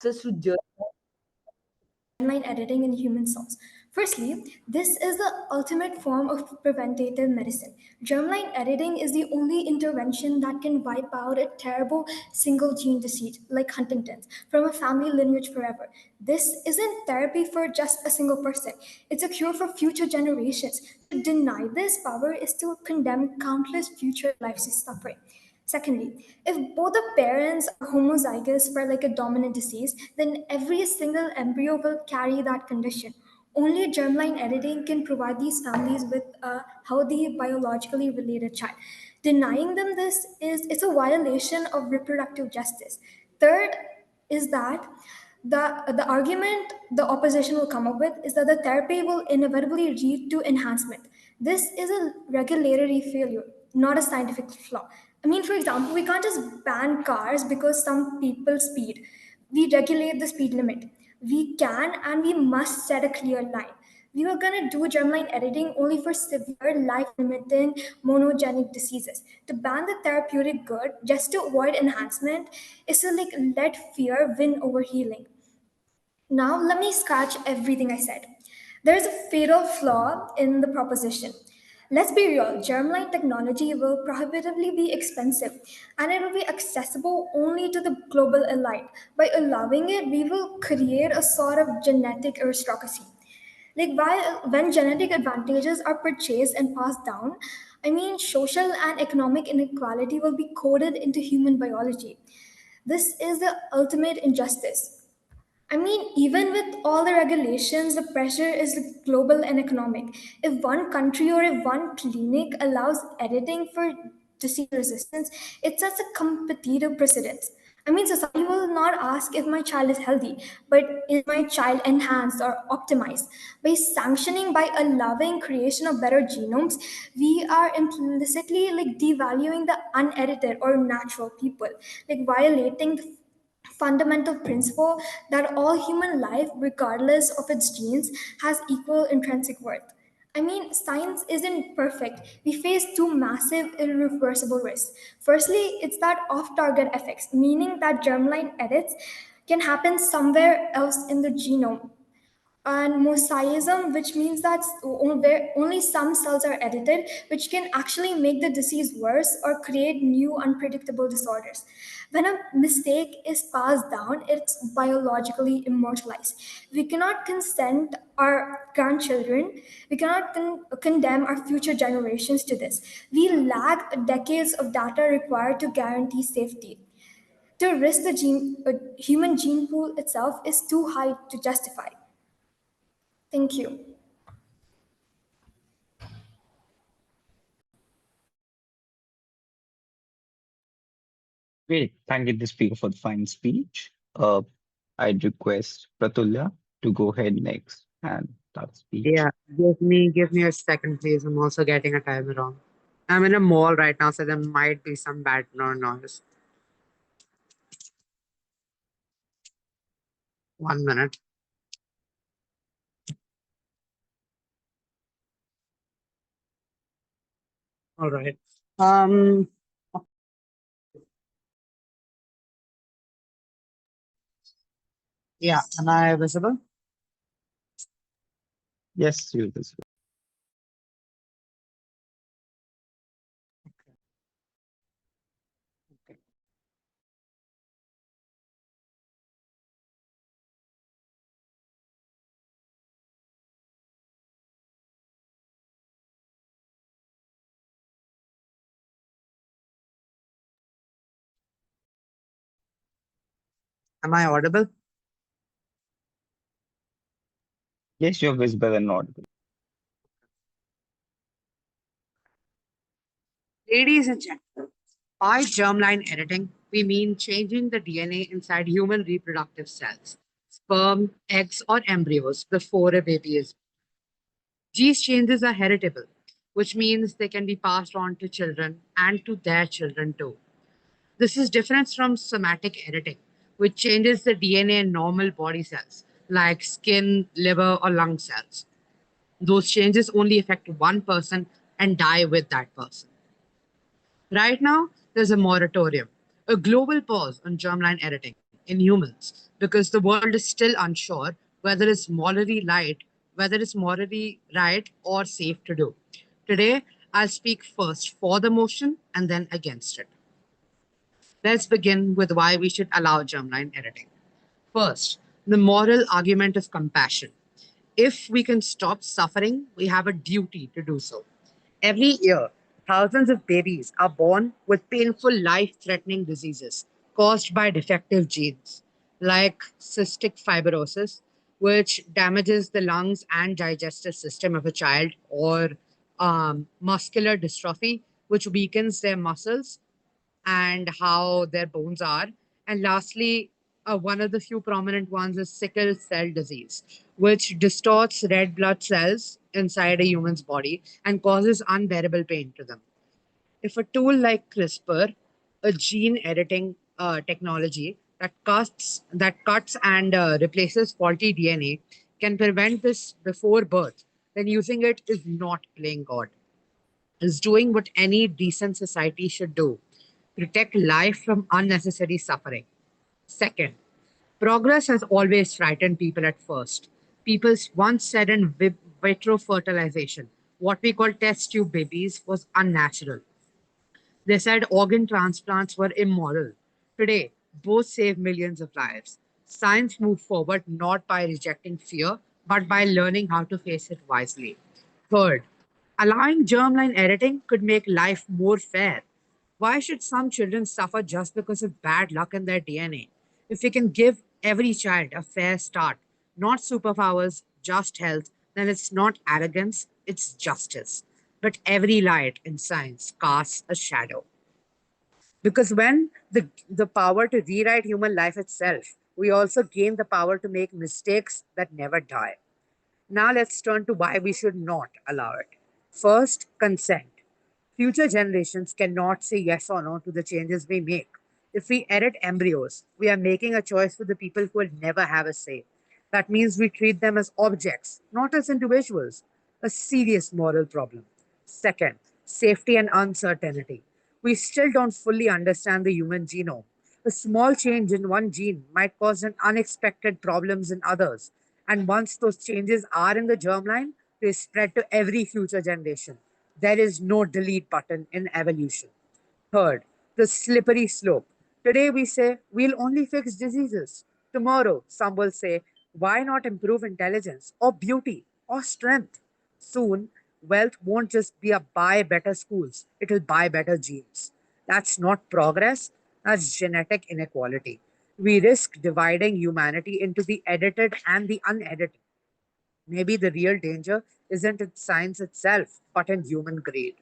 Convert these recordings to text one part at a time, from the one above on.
access to germline editing in human cells. Firstly, this is the ultimate form of preventative medicine. Germline editing is the only intervention that can wipe out a terrible single gene disease like Huntington's from a family lineage forever. This isn't therapy for just a single person, it's a cure for future generations. To deny this power is to condemn countless future lives to suffering. Secondly, if both the parents are homozygous for like a dominant disease, then every single embryo will carry that condition. Only germline editing can provide these families with a healthy, biologically related child. Denying them this is it's a violation of reproductive justice. Third is that the argument the opposition will come up with is that the therapy will inevitably lead to enhancement. This is a regulatory failure, not a scientific flaw. I mean, for example, we can't just ban cars because some people speed. We regulate the speed limit. We can and we must set a clear line. We were going to do germline editing only for severe life-limiting monogenic diseases. To ban the therapeutic good just to avoid enhancement is to like let fear win over healing. Now, let me scratch everything I said. There's a fatal flaw in the proposition. Let's be real, germline technology will prohibitively be expensive and it will be accessible only to the global elite. By allowing it, we will create a sort of genetic aristocracy. Like when genetic advantages are purchased and passed down, I mean, social and economic inequality will be coded into human biology. This is the ultimate injustice. I mean, even with all the regulations, the pressure is global and economic. If one country or if one clinic allows editing for disease resistance, it sets a competitive precedence. I mean, society will not ask if my child is healthy, but is my child enhanced or optimized? By sanctioning, by allowing creation of better genomes, we are implicitly like devaluing the unedited or natural people, like violating the fundamental principle that all human life, regardless of its genes, has equal intrinsic worth. I mean, science isn't perfect. We face two massive, irreversible risks. Firstly, it's that off target effects, meaning that germline edits can happen somewhere else in the genome, and mosaicism, which means that where only some cells are edited, which can actually make the disease worse or create new unpredictable disorders. When a mistake is passed down, it's biologically immortalized. We cannot consent our grandchildren, we cannot condemn our future generations to this. We lack decades of data required to guarantee safety. To risk the human gene pool itself is too high to justify. Thank you. Great. Thank you, the speaker, for the fine speech. I'd request Pratulya to go ahead next and start speech. Yeah, give me a second, please. I'm also getting a timer on. I'm in a mall right now, so there might be some background noise. 1 minute. All right. Yeah, am I visible? Yes, you this. Okay. Am I audible? Yes, you're visible and audible. Ladies and gentlemen, by germline editing, we mean changing the DNA inside human reproductive cells, sperm, eggs, or embryos before a baby is. These changes are heritable, which means they can be passed on to children and to their children too. This is different from somatic editing, which changes the DNA in normal body cells like skin, liver, or lung cells. Those changes only affect one person and die with that person. Right now, there's a moratorium, a global pause on germline editing. in humans because the world is still unsure whether it's morally right or safe to do. Today, I'll speak first for the motion and then against it. Let's begin with why we should allow germline editing. First, the moral argument of compassion. If we can stop suffering, we have a duty to do so. Every year, thousands of babies are born with painful, life threatening diseases caused by defective genes, like cystic fibrosis, which damages the lungs and digestive system of a child, or muscular dystrophy, which weakens their muscles and how their bones are. And lastly, one of the few prominent ones is sickle cell disease, which distorts red blood cells inside a human's body and causes unbearable pain to them. If a tool like CRISPR, a gene editing technology that cuts and replaces faulty DNA, can prevent this before birth, then using it is not playing God, is doing what any decent society should do: protect life from unnecessary suffering. Second, progress has always frightened people at first. People once said in vitro fertilization, what we call test tube babies, was unnatural. They said organ transplants were immoral. Today, both save millions of lives. Science moved forward not by rejecting fear, but by learning how to face it wisely. Third, allowing germline editing could make life more fair. Why should some children suffer just because of bad luck in their DNA? If we can give every child a fair start, not superpowers, just health, then it's not arrogance, it's justice. But every light in science casts a shadow. Because when the power to rewrite human life itself, we also gain the power to make mistakes that never die. Now let's turn to why we should not allow it. First, consent. Future generations cannot say yes or no to the changes we make. If we edit embryos, we are making a choice for the people who will never have a say. That means we treat them as objects, not as individuals, a serious moral problem. Second, safety and uncertainty. We still don't fully understand the human genome. A small change in one gene might cause an unexpected problems in others. And once those changes are in the germline, they spread to every future generation. There is no delete button in evolution. Third, the slippery slope. Today we say we'll only fix diseases. Tomorrow, some will say, why not improve intelligence or beauty or strength? Soon, wealth won't just be a buy better schools, it'll buy better genes. That's not progress, that's genetic inequality. We risk dividing humanity into the edited and the unedited. Maybe the real danger isn't in science itself, but in human greed.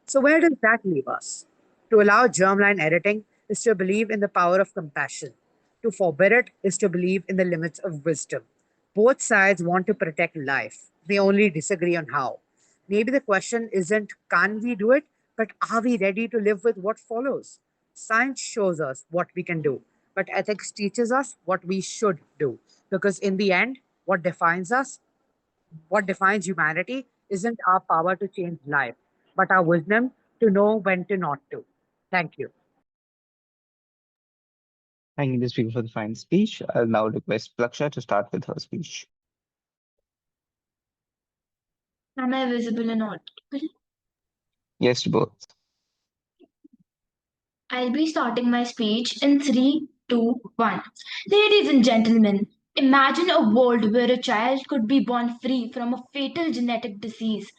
So, where does that leave us? To allow germline editing is to believe in the power of compassion. To forbid it is to believe in the limits of wisdom. Both sides want to protect life, they only disagree on how. Maybe the question isn't can we do it, but are we ready to live with what follows? Science shows us what we can do, but ethics teaches us what we should do. Because in the end, what defines humanity isn't our power to change life, but our wisdom to know when to not to. Thank you. Thank you, the speaker, for the fine speech. I'll now request Plaksha to start with her speech. Am I visible and audible? Yes, to both. I'll be starting my speech in 3, 2, 1. Ladies and gentlemen, imagine a world where a child could be born free from a fatal genetic disease.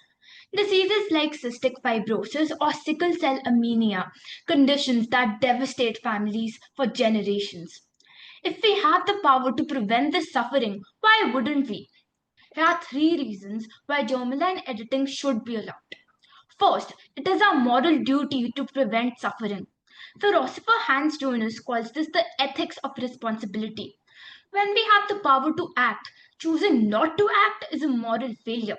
Diseases like cystic fibrosis or sickle cell anemia, conditions that devastate families for generations. If we have the power to prevent this suffering, why wouldn't we? Here are 3 reasons why germline editing should be allowed. First, it is our moral duty to prevent suffering. Philosopher Hans Jonas calls this the ethics of responsibility. When we have the power to act, choosing not to act is a moral failure.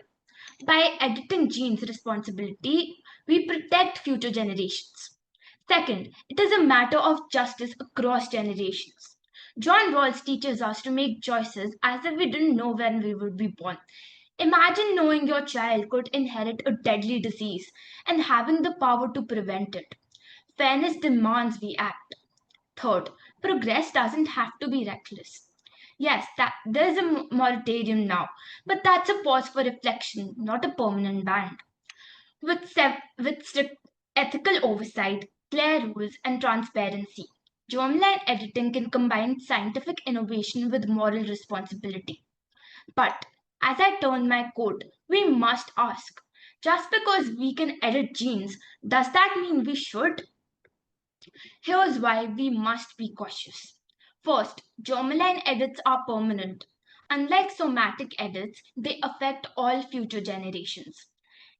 By editing genes responsibility, we protect future generations. Second, it is a matter of justice across generations. John Rawls teaches us to make choices as if we didn't know when we would be born. Imagine knowing your child could inherit a deadly disease and having the power to prevent it. Fairness demands we act. Third, Progress doesn't have to be reckless. Yes, there's a moratorium now, but that's a pause for reflection, not a permanent ban. With strict ethical oversight, clear rules, and transparency, germline editing can combine scientific innovation with moral responsibility. But as I turn my coat, we must ask, just because we can edit genes, does that mean we should? Here's why we must be cautious. First, germline edits are permanent. Unlike somatic edits, they affect all future generations.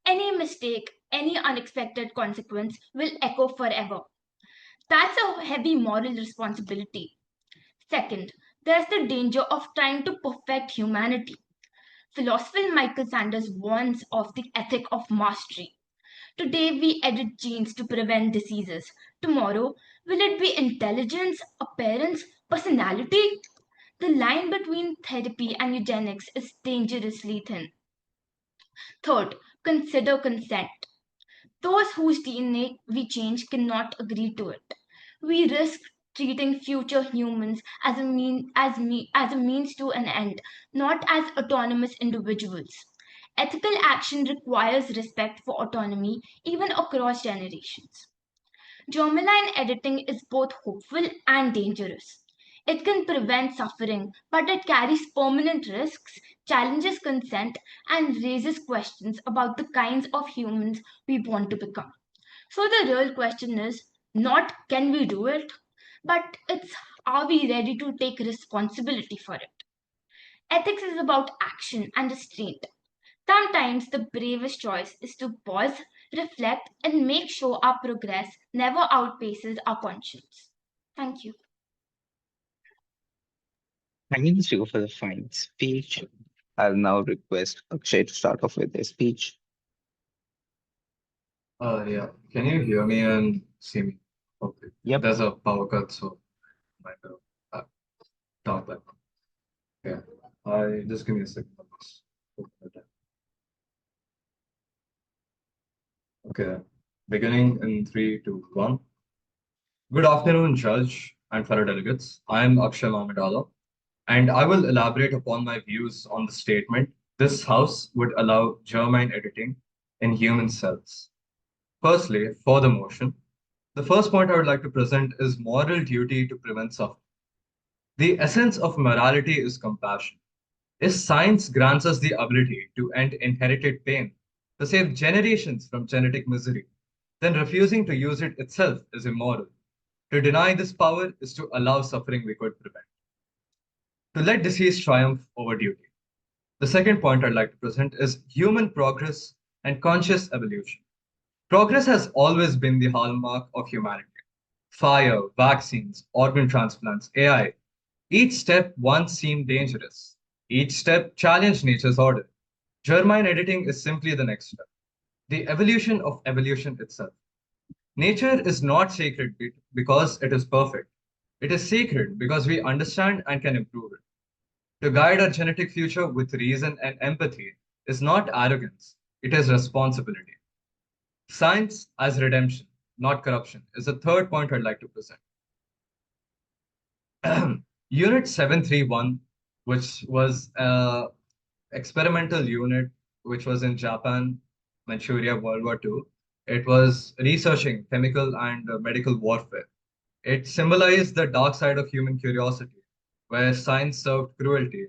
Any mistake, any unexpected consequence will echo forever. That's a heavy moral responsibility. Second, there's the danger of trying to perfect humanity. Philosopher Michael Sanders warns of the ethic of mastery. Today we edit genes to prevent diseases. Tomorrow, will it be intelligence, appearance, personality? The line between therapy and eugenics is dangerously thin. Third, consider consent. Those whose DNA we change cannot agree to it. We risk treating future humans as a means to an end, not as autonomous individuals. Ethical action requires respect for autonomy even across generations. Germline editing is both hopeful and dangerous. It can prevent suffering, but it carries permanent risks, challenges consent, and raises questions about the kinds of humans we want to become. So the real question is not can we do it, but it's are we ready to take responsibility for it? Ethics is about action and restraint. Sometimes the bravest choice is to pause, reflect, and make sure our progress never outpaces our conscience. Thank you. Thank you, Shiva, for the fine speech. I'll now request Akshay to start off with their speech. Yeah. Can you hear me and see me? Okay. Yep. There's a power cut, so I might talk back. Yeah. I just give me a second. I'll just open it up. Okay. Beginning in 3, 2, 1. Good afternoon, Judge and fellow delegates. I am Akshay Mamadala, and I will elaborate upon my views on the statement this House would allow germline editing in human cells. Firstly, for the motion, the first point I would like to present is moral duty to prevent suffering. The essence of morality is compassion. If science grants us the ability to end inherited pain, to save generations from genetic misery, then refusing to use it itself is immoral. To deny this power is to allow suffering we could prevent. To let disease triumph over duty. The second point I'd like to present is human progress and conscious evolution. Progress has always been the hallmark of humanity. Fire, vaccines, organ transplants, AI. Each step once seemed dangerous. Each step challenged nature's order. Germline editing is simply the next step. The evolution of evolution itself. Nature is not sacred because it is perfect. It is sacred because we understand and can improve it. To guide our genetic future with reason and empathy is not arrogance, it is responsibility. Science as redemption, not corruption, is the third point I'd like to present. Unit 731, which was an experimental unit which was in Japan, Manchuria, World War II. It was researching chemical and medical warfare. It symbolized the dark side of human curiosity, where science served cruelty.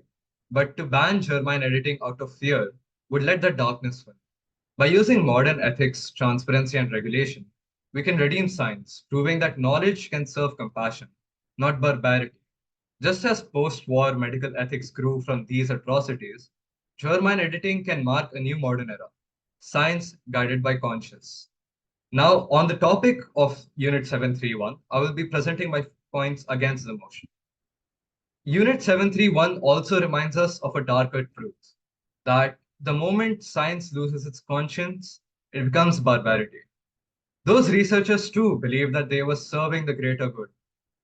But to ban germline editing out of fear would let the darkness win. By using modern ethics, transparency, and regulation, we can redeem science, proving that knowledge can serve compassion, not barbarity. Just as post war medical ethics grew from these atrocities, germline editing can mark a new modern era science guided by conscience. Now, on the topic of Unit 731, I will be presenting my points against the motion. Unit 731 also reminds us of a darker truth that the moment science loses its conscience, it becomes barbarity. Those researchers too believed that they were serving the greater good.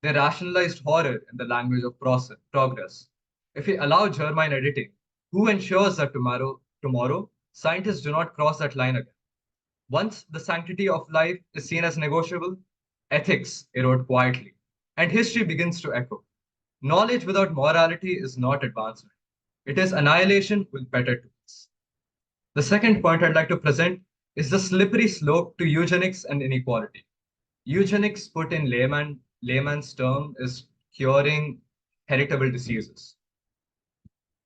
They rationalized horror in the language of progress. If we allow germline editing, who ensures that tomorrow, scientists do not cross that line again? Once the sanctity of life is seen as negotiable, ethics erode quietly. and history begins to echo. Knowledge without morality is not advancement, it is annihilation with better tools. The second point I'd like to present is the slippery slope to eugenics and inequality. Eugenics, put in layman's term, is curing heritable diseases.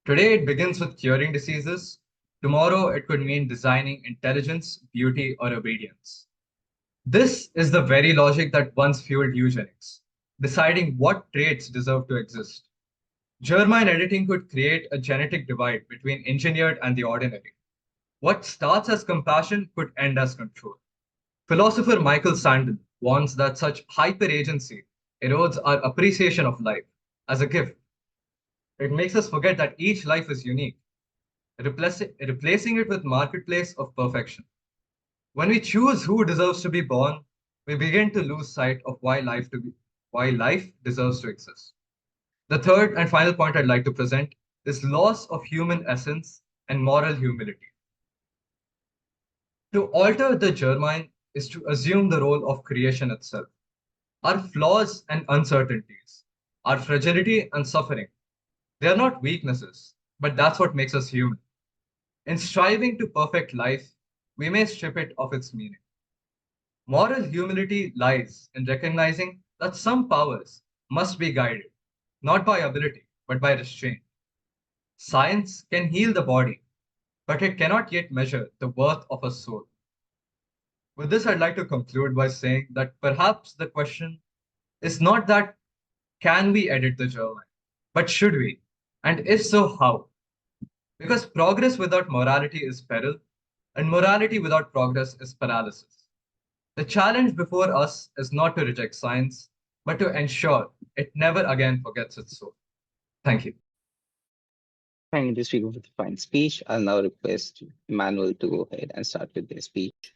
Today, it begins with curing diseases. Tomorrow, it could mean designing intelligence, beauty, or obedience. This is the very logic that once fueled eugenics, deciding what traits deserve to exist. Germline editing could create a genetic divide between engineered and the ordinary. What starts as compassion could end as control. Philosopher Michael Sandel warns that such hyper-agency erodes our appreciation of life as a gift. It makes us forget that each life is unique, replacing it with marketplace of perfection. When we choose who deserves to be born, we begin to lose sight of why life deserves to exist. The third and final point I'd like to present is loss of human essence and moral humility. To alter the germline is to assume the role of creation itself. Our flaws and uncertainties, our fragility and suffering, they are not weaknesses, but that's what makes us human. In striving to perfect life, we may strip it of its meaning. Moral humility lies in recognizing that some powers must be guided, not by ability, but by restraint. Science can heal the body, but it cannot yet measure the worth of a soul. With this, I'd like to conclude by saying that perhaps the question is not that can we edit the germline, but should we? And if so, how? Because progress without morality is peril, and morality without progress is paralysis. The challenge before us is not to reject science, but to ensure it never again forgets its soul. Thank you. Thank you to speak with the fine speech. I'll now request Emmanuel to go ahead and start with their speech.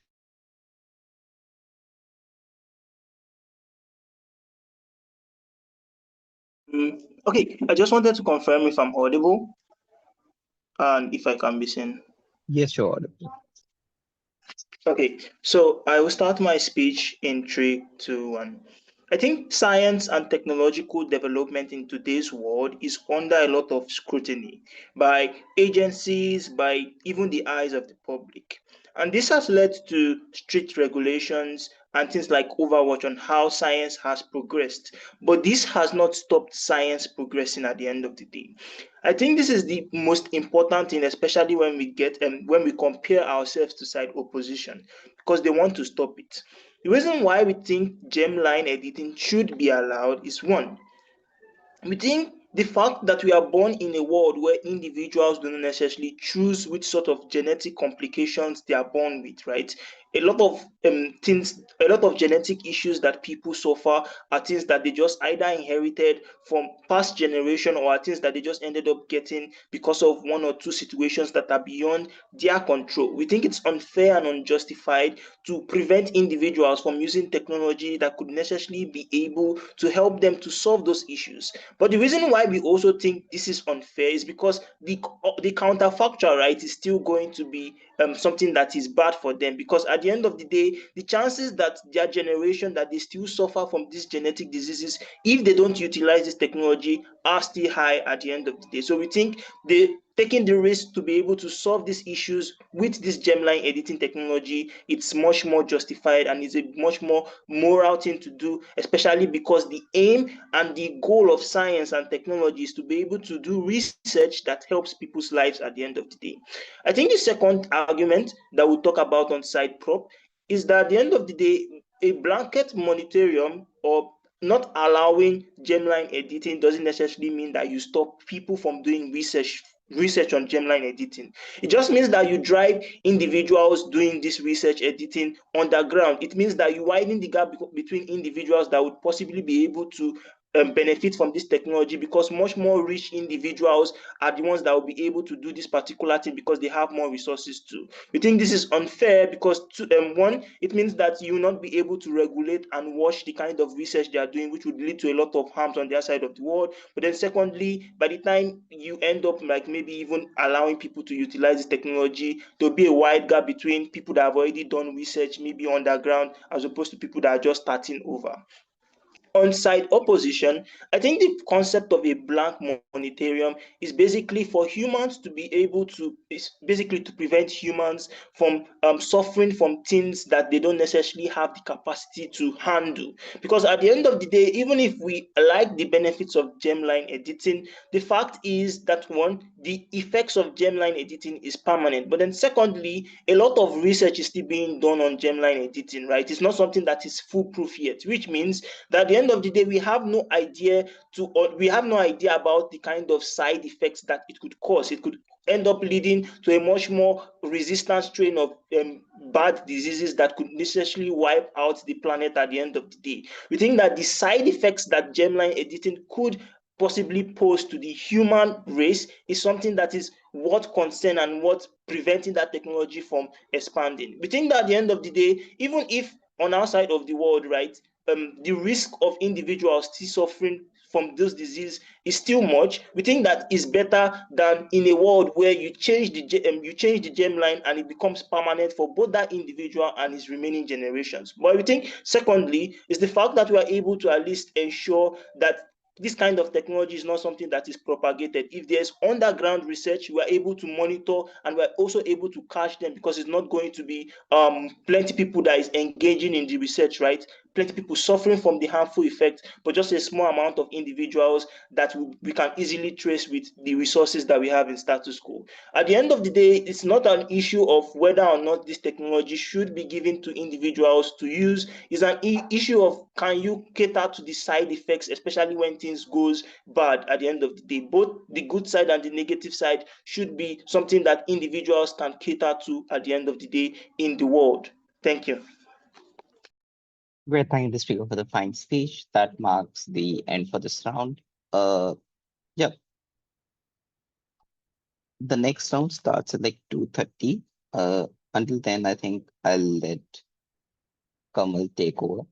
Okay, I just wanted to confirm if I'm audible and if I can be seen. Yes, you're audible. Okay, so I will start my speech in 3, 2, 1. I think science and technological development in today's world is under a lot of scrutiny by agencies, by even the eyes of the public. And this has led to strict regulations and things like Overwatch on how science has progressed. But this has not stopped science progressing at the end of the day. I think this is the most important thing, especially when we compare ourselves to side opposition, because they want to stop it. The reason why we think germline editing should be allowed is one, we think the fact that we are born in a world where individuals do not necessarily choose which sort of genetic complications they are born with, right? A lot of a lot of genetic issues that people suffer are things that they just either inherited from past generation or are things that they just ended up getting because of one or two situations that are beyond their control. We think it's unfair and unjustified to prevent individuals from using technology that could necessarily be able to help them to solve those issues. But the reason why we also think this is unfair is because the counterfactual, right, is still going to be something that is bad for them, because at the end of the day, the chances that their generation that they still suffer from these genetic diseases if they don't utilize this technology are still high at the end of the day. So we think they taking the risk to be able to solve these issues with this germline editing technology, it's much more justified and is a much more moral thing to do, especially because the aim and the goal of science and technology is to be able to do research that helps people's lives at the end of the day. I think the second argument that we'll talk about on side prop is that at the end of the day, a blanket moratorium or not allowing germline editing doesn't necessarily mean that you stop people from doing research on germline editing. It just means that you drive individuals doing this research editing underground. It means that you widen the gap between individuals that would possibly be able to benefit from this technology, because much more rich individuals are the ones that will be able to do this particular thing because they have more resources too. We think this is unfair because one, it means that you will not be able to regulate and watch the kind of research they are doing, which would lead to a lot of harms on their side of the world. But then secondly, by the time you end up like maybe even allowing people to utilize this technology, there'll be a wide gap between people that have already done research maybe underground as opposed to people that are just starting over. on-site opposition, I think the concept of a blank monetarium is basically for humans to be able to, is basically to prevent humans from suffering from things that they don't necessarily have the capacity to handle. Because at the end of the day, even if we like the benefits of germline editing, the fact is that one, the effects of germline editing is permanent. But then secondly, a lot of research is still being done on germline editing, right? It's not something that is foolproof yet, which means that at the end of the day, we have no idea about the kind of side effects that it could cause. It could end up leading to a much more resistant strain of bad diseases that could necessarily wipe out the planet at the end of the day. We think that the side effects that germline editing could possibly pose to the human race is something that is what concern and what preventing that technology from expanding. We think that at the end of the day, even if on our side of the world, right, the risk of individuals still suffering from this disease is still much. We think that is better than in a world where you change the germline and it becomes permanent for both that individual and his remaining generations. But we think, secondly, is the fact that we are able to at least ensure that this kind of technology is not something that is propagated. If there's underground research, we are able to monitor and we're also able to catch them, because it's not going to be plenty people that is engaging in the research, right? Plenty people suffering from the harmful effects, but just a small amount of individuals that we can easily trace with the resources that we have in status quo. At the end of the day, it's not an issue of whether or not this technology should be given to individuals to use. It's an issue of, can you cater to the side effects, especially when things goes bad. At the end of the day, both the good side and the negative side should be something that individuals can cater to at the end of the day in the world. Thank you. We're thanking the speaker for the fine speech. That marks the end for this round. Yeah, the next round starts at like 2:30. Until then, I think I'll let Kamal take over.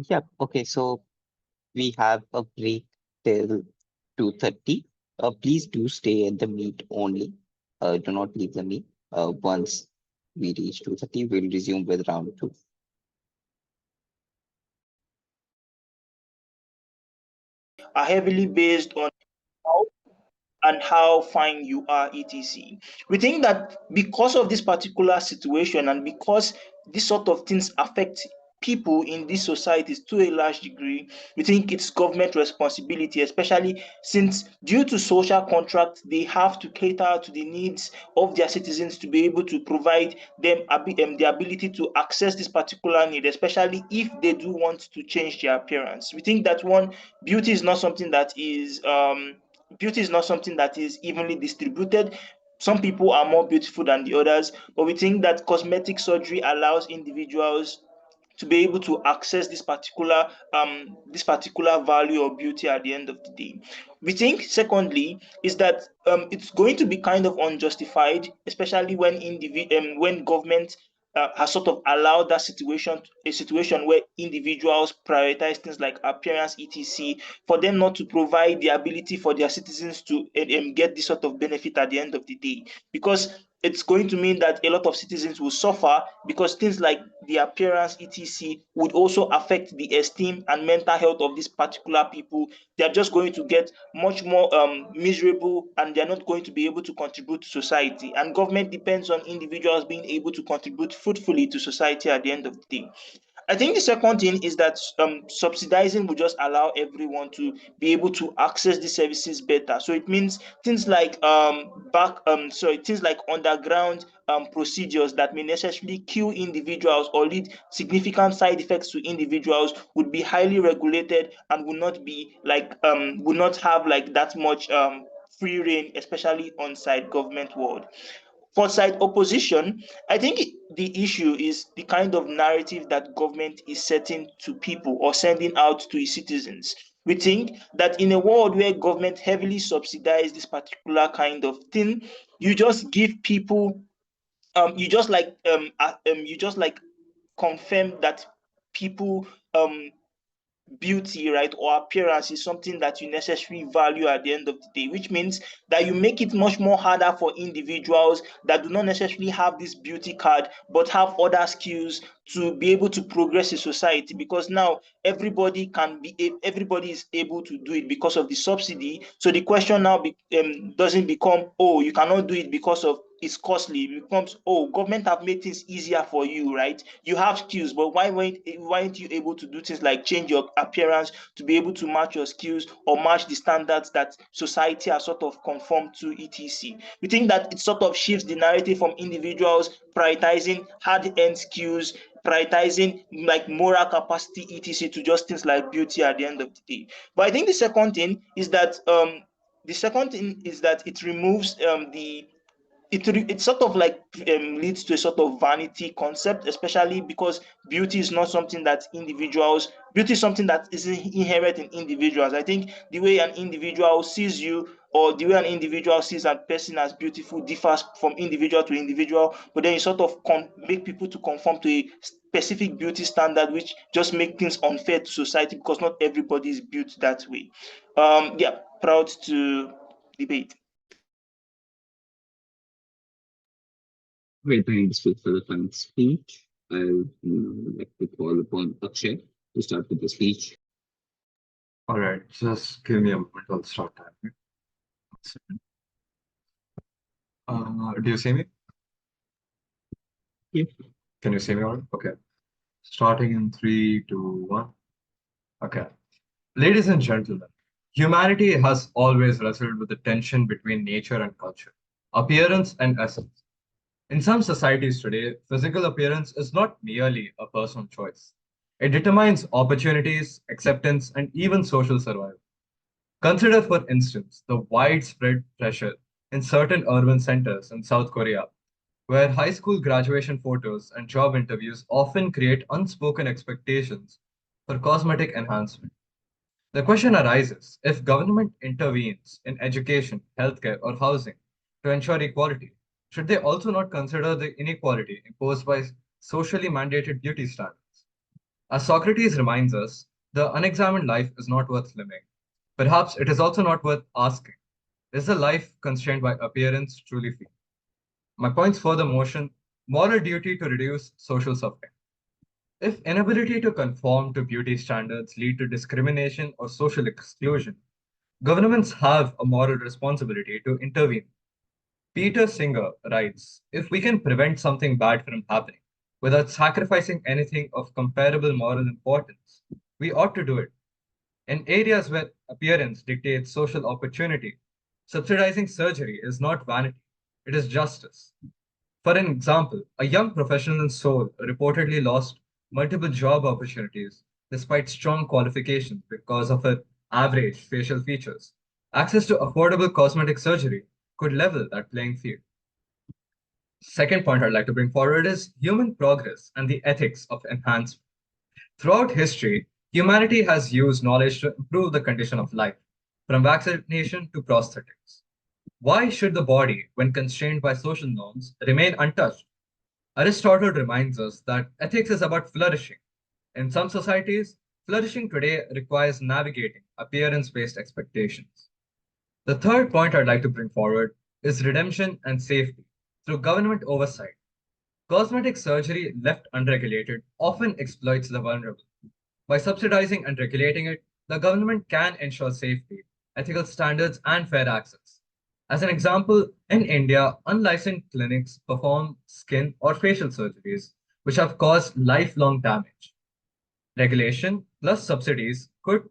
Yeah, okay, so we have a break till 2:30. Please do stay at the meet only. Do not leave the meet. Once we reach 2:30, we'll resume with round two. Are heavily based on how and how fine you are, etc. We think that because of this particular situation and because this sort of things affect people in these societies to a large degree, we think it's government responsibility, especially since due to social contract, they have to cater to the needs of their citizens to be able to provide them the ability to access this particular need, especially if they do want to change their appearance. We think that one, beauty is not something that is evenly distributed. Some people are more beautiful than the others, but we think that cosmetic surgery allows individuals to be able to access this particular value or beauty at the end of the day. We think, secondly, is that it's going to be kind of unjustified, especially when when government has sort of allowed a situation where individuals prioritize things like appearance, etc., for them not to provide the ability for their citizens to get this sort of benefit at the end of the day. Because it's going to mean that a lot of citizens will suffer, because things like the appearance, etc., would also affect the esteem and mental health of these particular people. They're just going to get much more miserable, and they're not going to be able to contribute to society. And government depends on individuals being able to contribute fruitfully to society at the end of the day. I think the second thing is that subsidizing will just allow everyone to be able to access the services better. So it means things like things like underground procedures that may necessarily kill individuals or lead significant side effects to individuals would be highly regulated and would not have like that much free reign, especially on side government world. For side opposition, I think the issue is the kind of narrative that government is setting to people or sending out to its citizens. We think that in a world where government heavily subsidize this particular kind of thing, you just give people you just like confirm that people beauty, right, or appearance is something that you necessarily value at the end of the day, which means that you make it much more harder for individuals that do not necessarily have this beauty card but have other skills to be able to progress in society, because now everybody is able to do it because of the subsidy. So the question now doesn't become, oh, you cannot do it because of it's costly. It becomes, oh, government have made things easier for you, right? You have skills, but why aren't you able to do things like change your appearance to be able to match your skills or match the standards that society has sort of conformed to, etc. We think that it sort of shifts the narrative from individuals prioritizing hard-earned skills, prioritizing like moral capacity, etc., to just things like beauty at the end of the day. But I think the second thing is that it removes it sort of like leads to a sort of vanity concept, especially because beauty is something that is inherent in individuals. I think the way an individual sees you, or the way an individual sees a person as beautiful, differs from individual to individual, but then you sort of make people to conform to a specific beauty standard, which just make things unfair to society, because not everybody is built that way. Yeah, proud to debate. Great, thanks for the fun speech. I would like to call upon Akshay to start with the speech. All right, just give me a moment. I'll start typing. Do you see me? Yeah. Can you see me all right? Okay. Starting in 3, 2, 1. Okay. Ladies and gentlemen, humanity has always wrestled with the tension between nature and culture, appearance and essence. In some societies today, physical appearance is not merely a personal choice. It determines opportunities, acceptance, and even social survival. Consider, for instance, the widespread pressure in certain urban centers in South Korea, where high school graduation photos and job interviews often create unspoken expectations for cosmetic enhancement. The question arises, if government intervenes in education, healthcare, or housing to ensure equality, should they also not consider the inequality imposed by socially mandated beauty standards? As Socrates reminds us, the unexamined life is not worth living. Perhaps it is also not worth asking, is a life constrained by appearance truly free? My points further motion moral duty to reduce social suffering. If inability to conform to beauty standards lead to discrimination or social exclusion, governments have a moral responsibility to intervene. Peter Singer writes, if we can prevent something bad from happening without sacrificing anything of comparable moral importance, we ought to do it. In areas where appearance dictates social opportunity, subsidizing surgery is not vanity, it is justice. For an example, a young professional in Seoul reportedly lost multiple job opportunities despite strong qualifications because of her average facial features. Access to affordable cosmetic surgery could level that playing field. Second point I'd like to bring forward is human progress and the ethics of enhancement. Throughout history, humanity has used knowledge to improve the condition of life, from vaccination to prosthetics. Why should the body, when constrained by social norms, remain untouched? Aristotle reminds us that ethics is about flourishing. In some societies, flourishing today requires navigating appearance-based expectations. The third point I'd like to bring forward is redemption and safety through government oversight. Cosmetic surgery left unregulated often exploits the vulnerable. By subsidizing and regulating it, the government can ensure safety, ethical standards, and fair access. As an example, in India, unlicensed clinics perform skin or facial surgeries, which have caused lifelong damage. Regulation plus subsidies could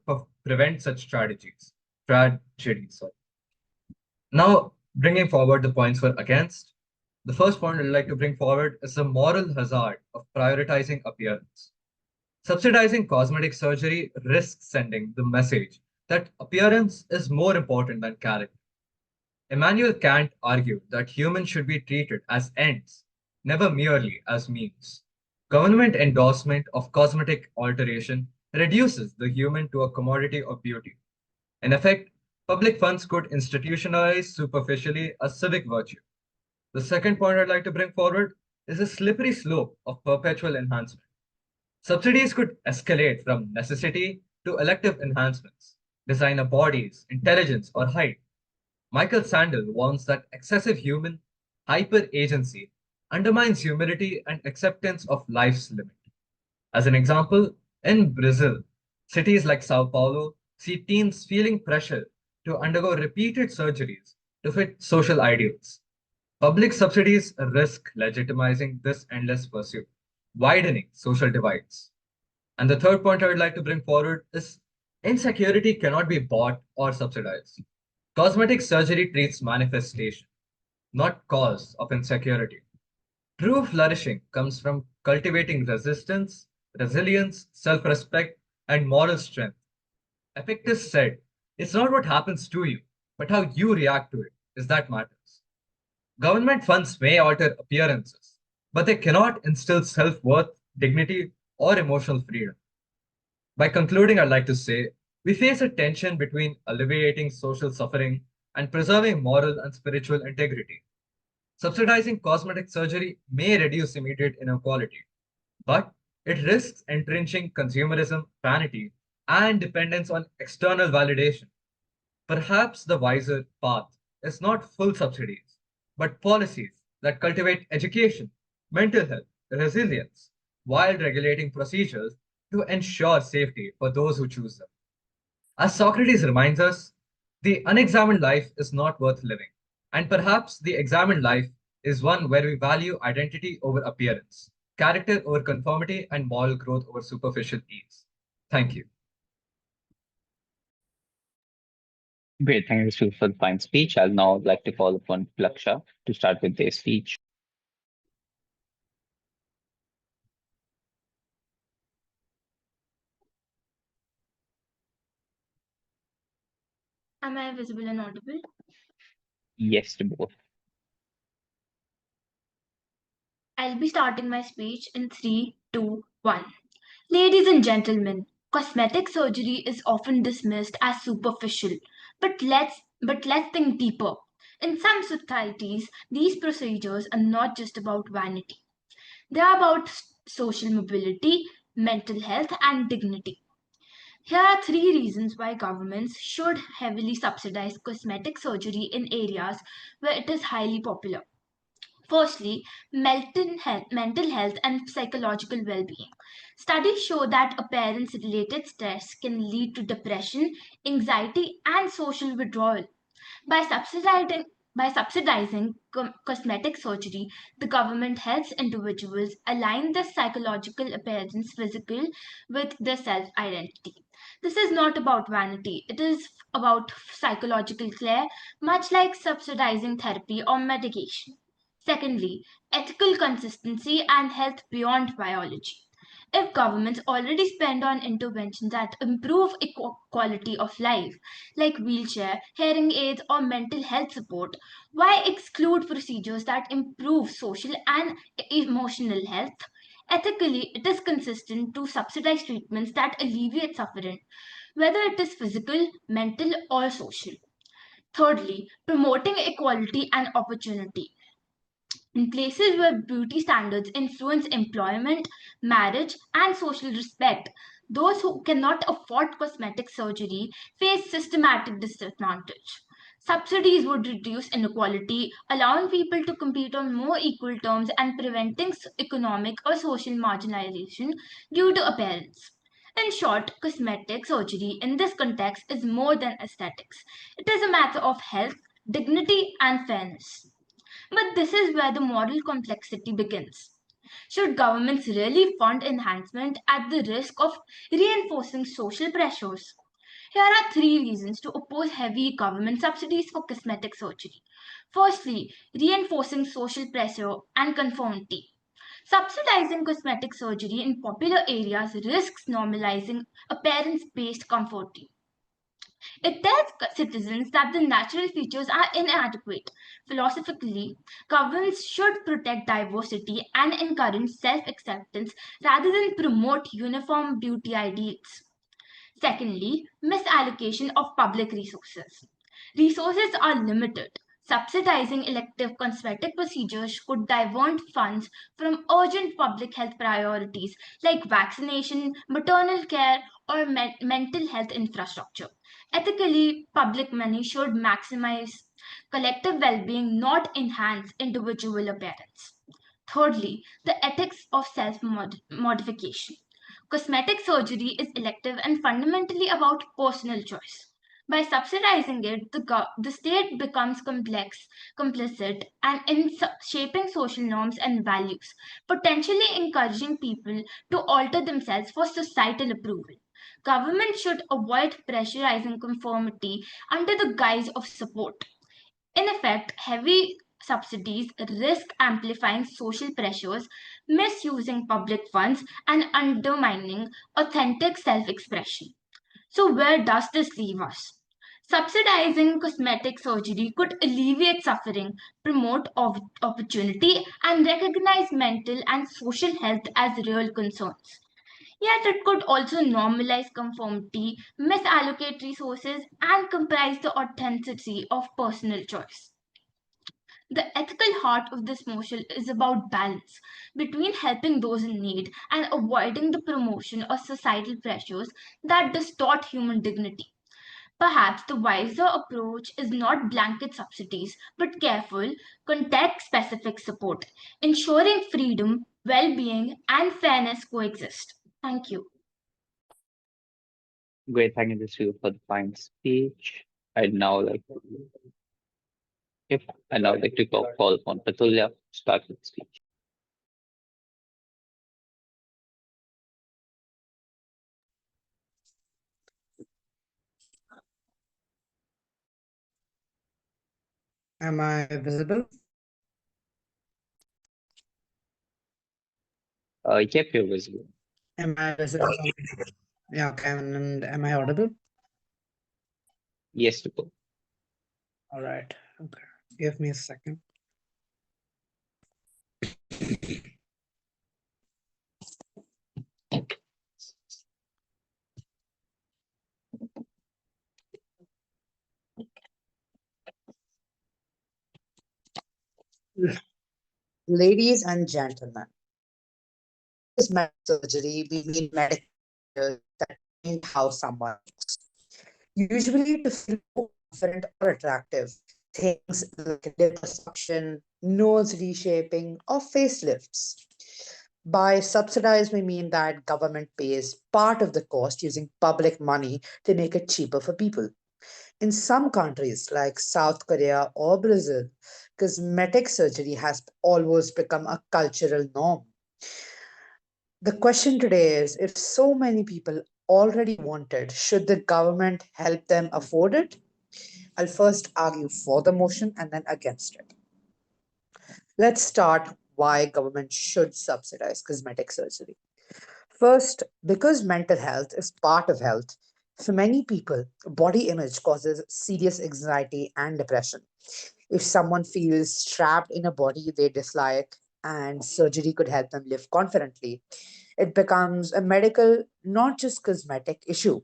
prevent such tragedies. Sorry. Now, bringing forward the points for against, the first point I'd like to bring forward is the moral hazard of prioritizing appearance. Subsidizing cosmetic surgery risks sending the message that appearance is more important than character. Immanuel Kant argued that humans should be treated as ends, never merely as means. Government endorsement of cosmetic alteration reduces the human to a commodity of beauty. In effect, public funds could institutionalize superficially a civic virtue. The second point I'd like to bring forward is a slippery slope of perpetual enhancement. Subsidies could escalate from necessity to elective enhancements, designer bodies, intelligence, or height. Michael Sandel warns that excessive human hyper agency undermines humility and acceptance of life's limit. As an example, in Brazil, cities like Sao Paulo see teens feeling pressure to undergo repeated surgeries to fit social ideals. Public subsidies risk legitimizing this endless pursuit, widening social divides. And the third point I would like to bring forward is insecurity cannot be bought or subsidized. Cosmetic surgery treats manifestation, not cause of insecurity. True flourishing comes from cultivating resistance, resilience, self respect, and moral strength. Epictetus said, it's not what happens to you, but how you react to it is that matters. Government funds may alter appearances, but they cannot instill self worth, dignity, or emotional freedom. By concluding, I'd like to say we face a tension between alleviating social suffering and preserving moral and spiritual integrity. Subsidizing cosmetic surgery may reduce immediate inequality, but it risks entrenching consumerism, vanity, and dependence on external validation. Perhaps the wiser path is not full subsidies, but policies that cultivate education, mental health, resilience, while regulating procedures to ensure safety for those who choose them. As Socrates reminds us, the unexamined life is not worth living, and perhaps the examined life is one where we value identity over appearance, character over conformity, and moral growth over superficial ease. Thank you. Great, thank you Stu, for the fine speech. I'll now like to call upon Plaksha to start with their speech. Am I visible and audible? Yes to both. I'll be starting my speech in 3, 2, 1. Ladies and gentlemen, cosmetic surgery is often dismissed as superficial, but let's think deeper. In some societies, these procedures are not just about vanity. They are about social mobility, mental health, and dignity. Here are 3 reasons why governments should heavily subsidize cosmetic surgery in areas where it is highly popular. Firstly, mental health and psychological well being. Studies show that appearance related stress can lead to depression, anxiety, and social withdrawal. By subsidizing cosmetic surgery, the government helps individuals align their psychological appearance physical with their self identity. This is not about vanity, it is about psychological care, much like subsidizing therapy or medication. Secondly, ethical consistency and health beyond biology. If governments already spend on interventions that improve quality of life, like wheelchair, hearing aids, or mental health support, why exclude procedures that improve social and emotional health? Ethically, it is consistent to subsidize treatments that alleviate suffering, whether it is physical, mental, or social. Thirdly, promoting equality and opportunity. In places where beauty standards influence employment, marriage, and social respect, those who cannot afford cosmetic surgery face systematic disadvantage. Subsidies would reduce inequality, allowing people to compete on more equal terms and preventing economic or social marginalization due to appearance. In short, cosmetic surgery in this context is more than aesthetics. It is a matter of health, dignity, and fairness. But this is where the moral complexity begins. Should governments really fund enhancement at the risk of reinforcing social pressures? Here are three reasons to oppose heavy government subsidies for cosmetic surgery. Firstly, reinforcing social pressure and conformity. Subsidizing cosmetic surgery in popular areas risks normalizing appearance based comforting. It tells citizens that the natural features are inadequate. Philosophically, governments should protect diversity and encourage self acceptance rather than promote uniform beauty ideals. Secondly, misallocation of public resources. Resources are limited. Subsidizing elective cosmetic procedures could divert funds from urgent public health priorities like vaccination, maternal care, or mental health infrastructure. Ethically, public money should maximize collective well being, not enhance individual appearance. Thirdly, the ethics of self modification. Cosmetic surgery is elective and fundamentally about personal choice. By subsidizing it, the state becomes complicit, and in shaping social norms and values, potentially encouraging people to alter themselves for societal approval. Government should avoid pressurizing conformity under the guise of support. In effect, heavy subsidies risk amplifying social pressures, misusing public funds, and undermining authentic self expression. So, where does this leave us? Subsidizing cosmetic surgery could alleviate suffering, promote opportunity, and recognize mental and social health as real concerns. Yet it could also normalize conformity, misallocate resources, and comprise the authenticity of personal choice. The ethical heart of this motion is about balance between helping those in need and avoiding the promotion of societal pressures that distort human dignity. Perhaps the wiser approach is not blanket subsidies, but careful, context specific support, ensuring freedom, well being, and fairness coexist. Thank you. Great, thank you, Sue, for the fine speech. I'd now like to, yep, I'd now like to call upon Pratulya to start with the speech. Am I visible? Yep, you're visible. Am I visible? Yeah, okay. And am I audible? Yes, Tupul. All right. Okay. Give me a second. Ladies and gentlemen, cosmetic surgery, we mean medical procedures that change how someone looks. Usually to feel more confident or attractive. Things like liposuction, nose reshaping, or facelifts. By subsidized, we mean that government pays part of the cost using public money to make it cheaper for people. In some countries like South Korea or Brazil, cosmetic surgery has almost become a cultural norm. The question today is, if so many people already want it, should the government help them afford it? I'll first argue for the motion and then against it. Let's start why government should subsidize cosmetic surgery. First, because mental health is part of health, for many people, body image causes serious anxiety and depression. If someone feels trapped in a body they dislike and surgery could help them live confidently, it becomes a medical, not just cosmetic issue.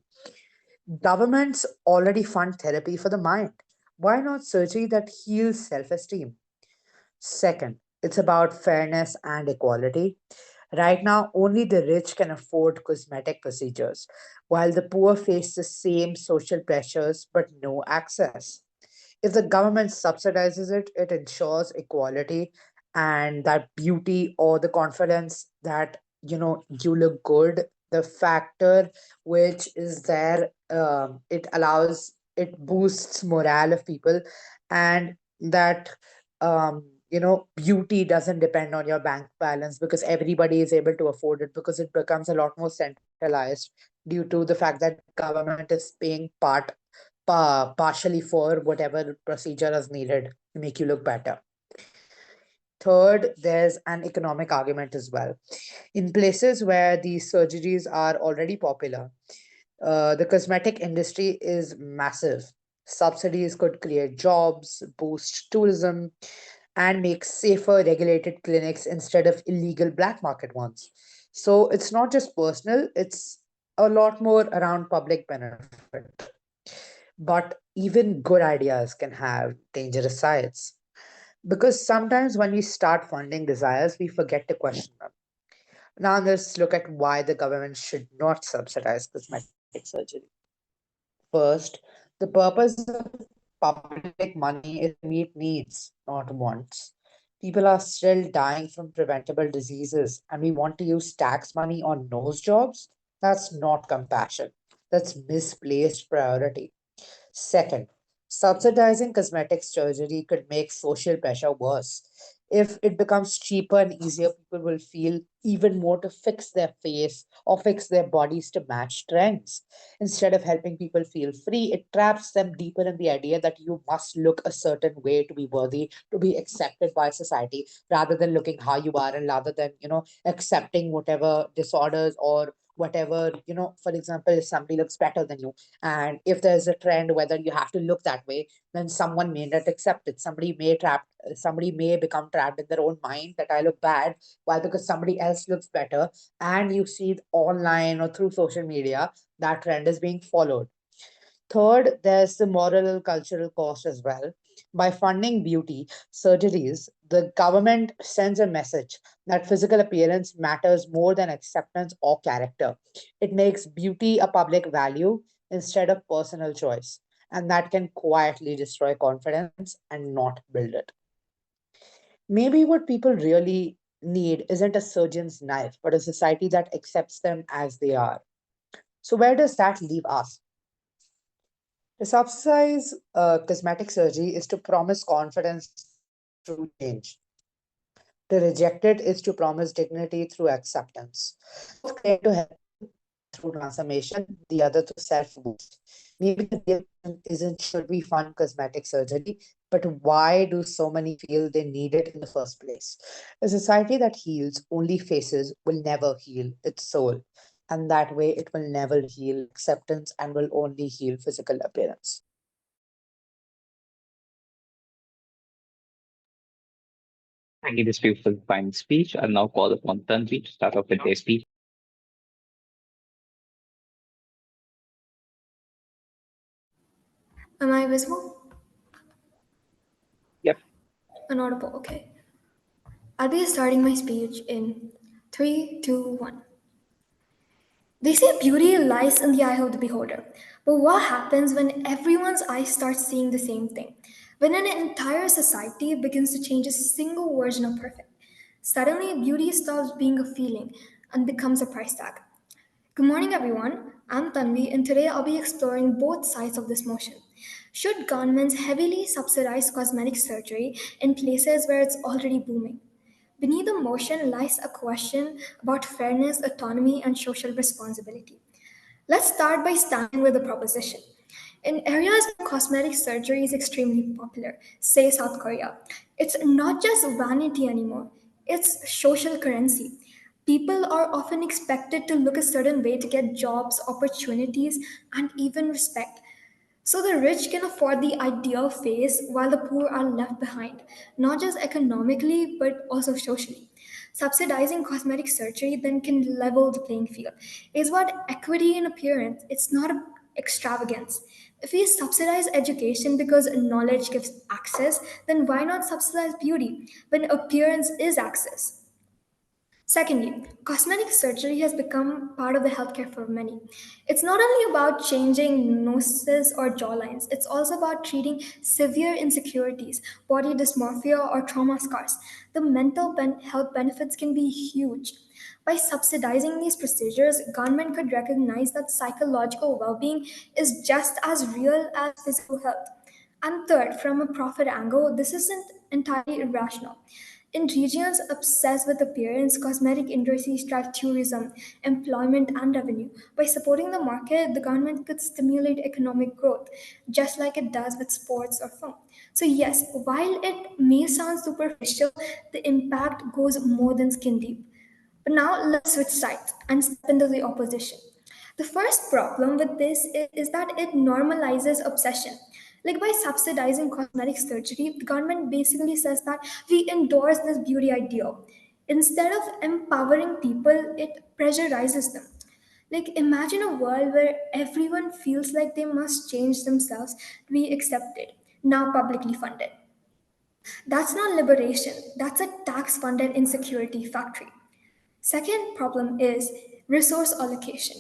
Governments already fund therapy for the mind. Why not surgery that heals self esteem? Second, It's about fairness and equality. Right now, only the rich can afford cosmetic procedures, while the poor face the same social pressures but no access. If the government subsidizes it, it ensures equality and that beauty or the confidence that you look good. The factor which is there, it boosts morale of people, and that beauty doesn't depend on your bank balance because everybody is able to afford it because it becomes a lot more centralized due to the fact that government is paying partially for whatever procedure is needed to make you look better. Third, there's an economic argument as well. In places where these surgeries are already popular, the cosmetic industry is massive. Subsidies could create jobs, boost tourism, and make safer regulated clinics instead of illegal black market ones. So it's not just personal, it's a lot more around public benefit. But even good ideas can have dangerous sides. Because sometimes when we start funding desires, we forget to question them. Now let's look at why the government should not subsidize cosmetic surgery. First, the purpose of public money is to meet needs, not wants. People are still dying from preventable diseases, and we want to use tax money on nose jobs? That's not compassion. That's misplaced priority. Second, subsidizing cosmetic surgery could make social pressure worse. If it becomes cheaper and easier, people will feel even more to fix their face or fix their bodies to match trends. Instead of helping people feel free, it traps them deeper in the idea that you must look a certain way to be worthy, to be accepted by society, rather than looking how you are and rather than, accepting whatever disorders or whatever, for example, if somebody looks better than you, and if there's a trend whether you have to look that way, then someone may not accept it. Somebody may become trapped in their own mind that I look bad, why? Because somebody else looks better, and you see it online or through social media that trend is being followed. Third, there's the moral and cultural cost as well. By funding beauty surgeries, the government sends a message that physical appearance matters more than acceptance or character. It makes beauty a public value instead of personal choice, and that can quietly destroy confidence and not build it. Maybe what people really need isn't a surgeon's knife, but a society that accepts them as they are. So, where does that leave us? To subsidize cosmetic surgery is to promise confidence through change. To reject it is to promise dignity through acceptance. Both claim to help people, one through transformation, the other through self boost. Maybe the real question isn't should we fund cosmetic surgery, but why do so many feel they need it in the first place? A society that heals only faces will never heal its soul. And that way, it will never heal acceptance and will only heal physical appearance. Thank you, this beautiful final speech. I'll now call upon Tanvi to start off with their speech. Am I visible? Yep. Inaudible, okay. I'll be starting my speech in 3, 2, 1. They say beauty lies in the eye of the beholder. But what happens when everyone's eyes start seeing the same thing? When an entire society begins to change a single version of perfect, suddenly beauty stops being a feeling and becomes a price tag. Good morning, everyone. I'm Tanvi, and today I'll be exploring both sides of this motion. Should governments heavily subsidize cosmetic surgery in places where it's already booming? Beneath the motion lies a question about fairness, autonomy, and social responsibility. Let's start by starting with a proposition. In areas where cosmetic surgery is extremely popular, say South Korea, it's not just vanity anymore, it's social currency. People are often expected to look a certain way to get jobs, opportunities, and even respect. So the rich can afford the ideal face while the poor are left behind, not just economically but also socially. Subsidizing cosmetic surgery then can level the playing field. It's about equity in appearance. It's not extravagance. If we subsidize education because knowledge gives access, then why not subsidize beauty when appearance is access? Secondly, cosmetic surgery has become part of the healthcare for many. It's not only about changing noses or jawlines, it's also about treating severe insecurities, body dysmorphia, or trauma scars. The health benefits can be huge. By subsidizing these procedures, government could recognize that psychological well-being is just as real as physical health. And third, from a profit angle, this isn't entirely irrational. In regions obsessed with appearance, cosmetic industries drive tourism, employment, and revenue. By supporting the market, the government could stimulate economic growth, just like it does with sports or film. So, yes, while it may sound superficial, the impact goes more than skin deep. But now let's switch sides and step into the opposition. The first problem with this is that it normalizes obsession. Like by subsidizing cosmetic surgery, the government basically says that we endorse this beauty ideal. Instead of empowering people, it pressurizes them. Like imagine a world where everyone feels like they must change themselves to be accepted, now publicly funded. That's not liberation, that's a tax funded insecurity factory. Second problem is resource allocation.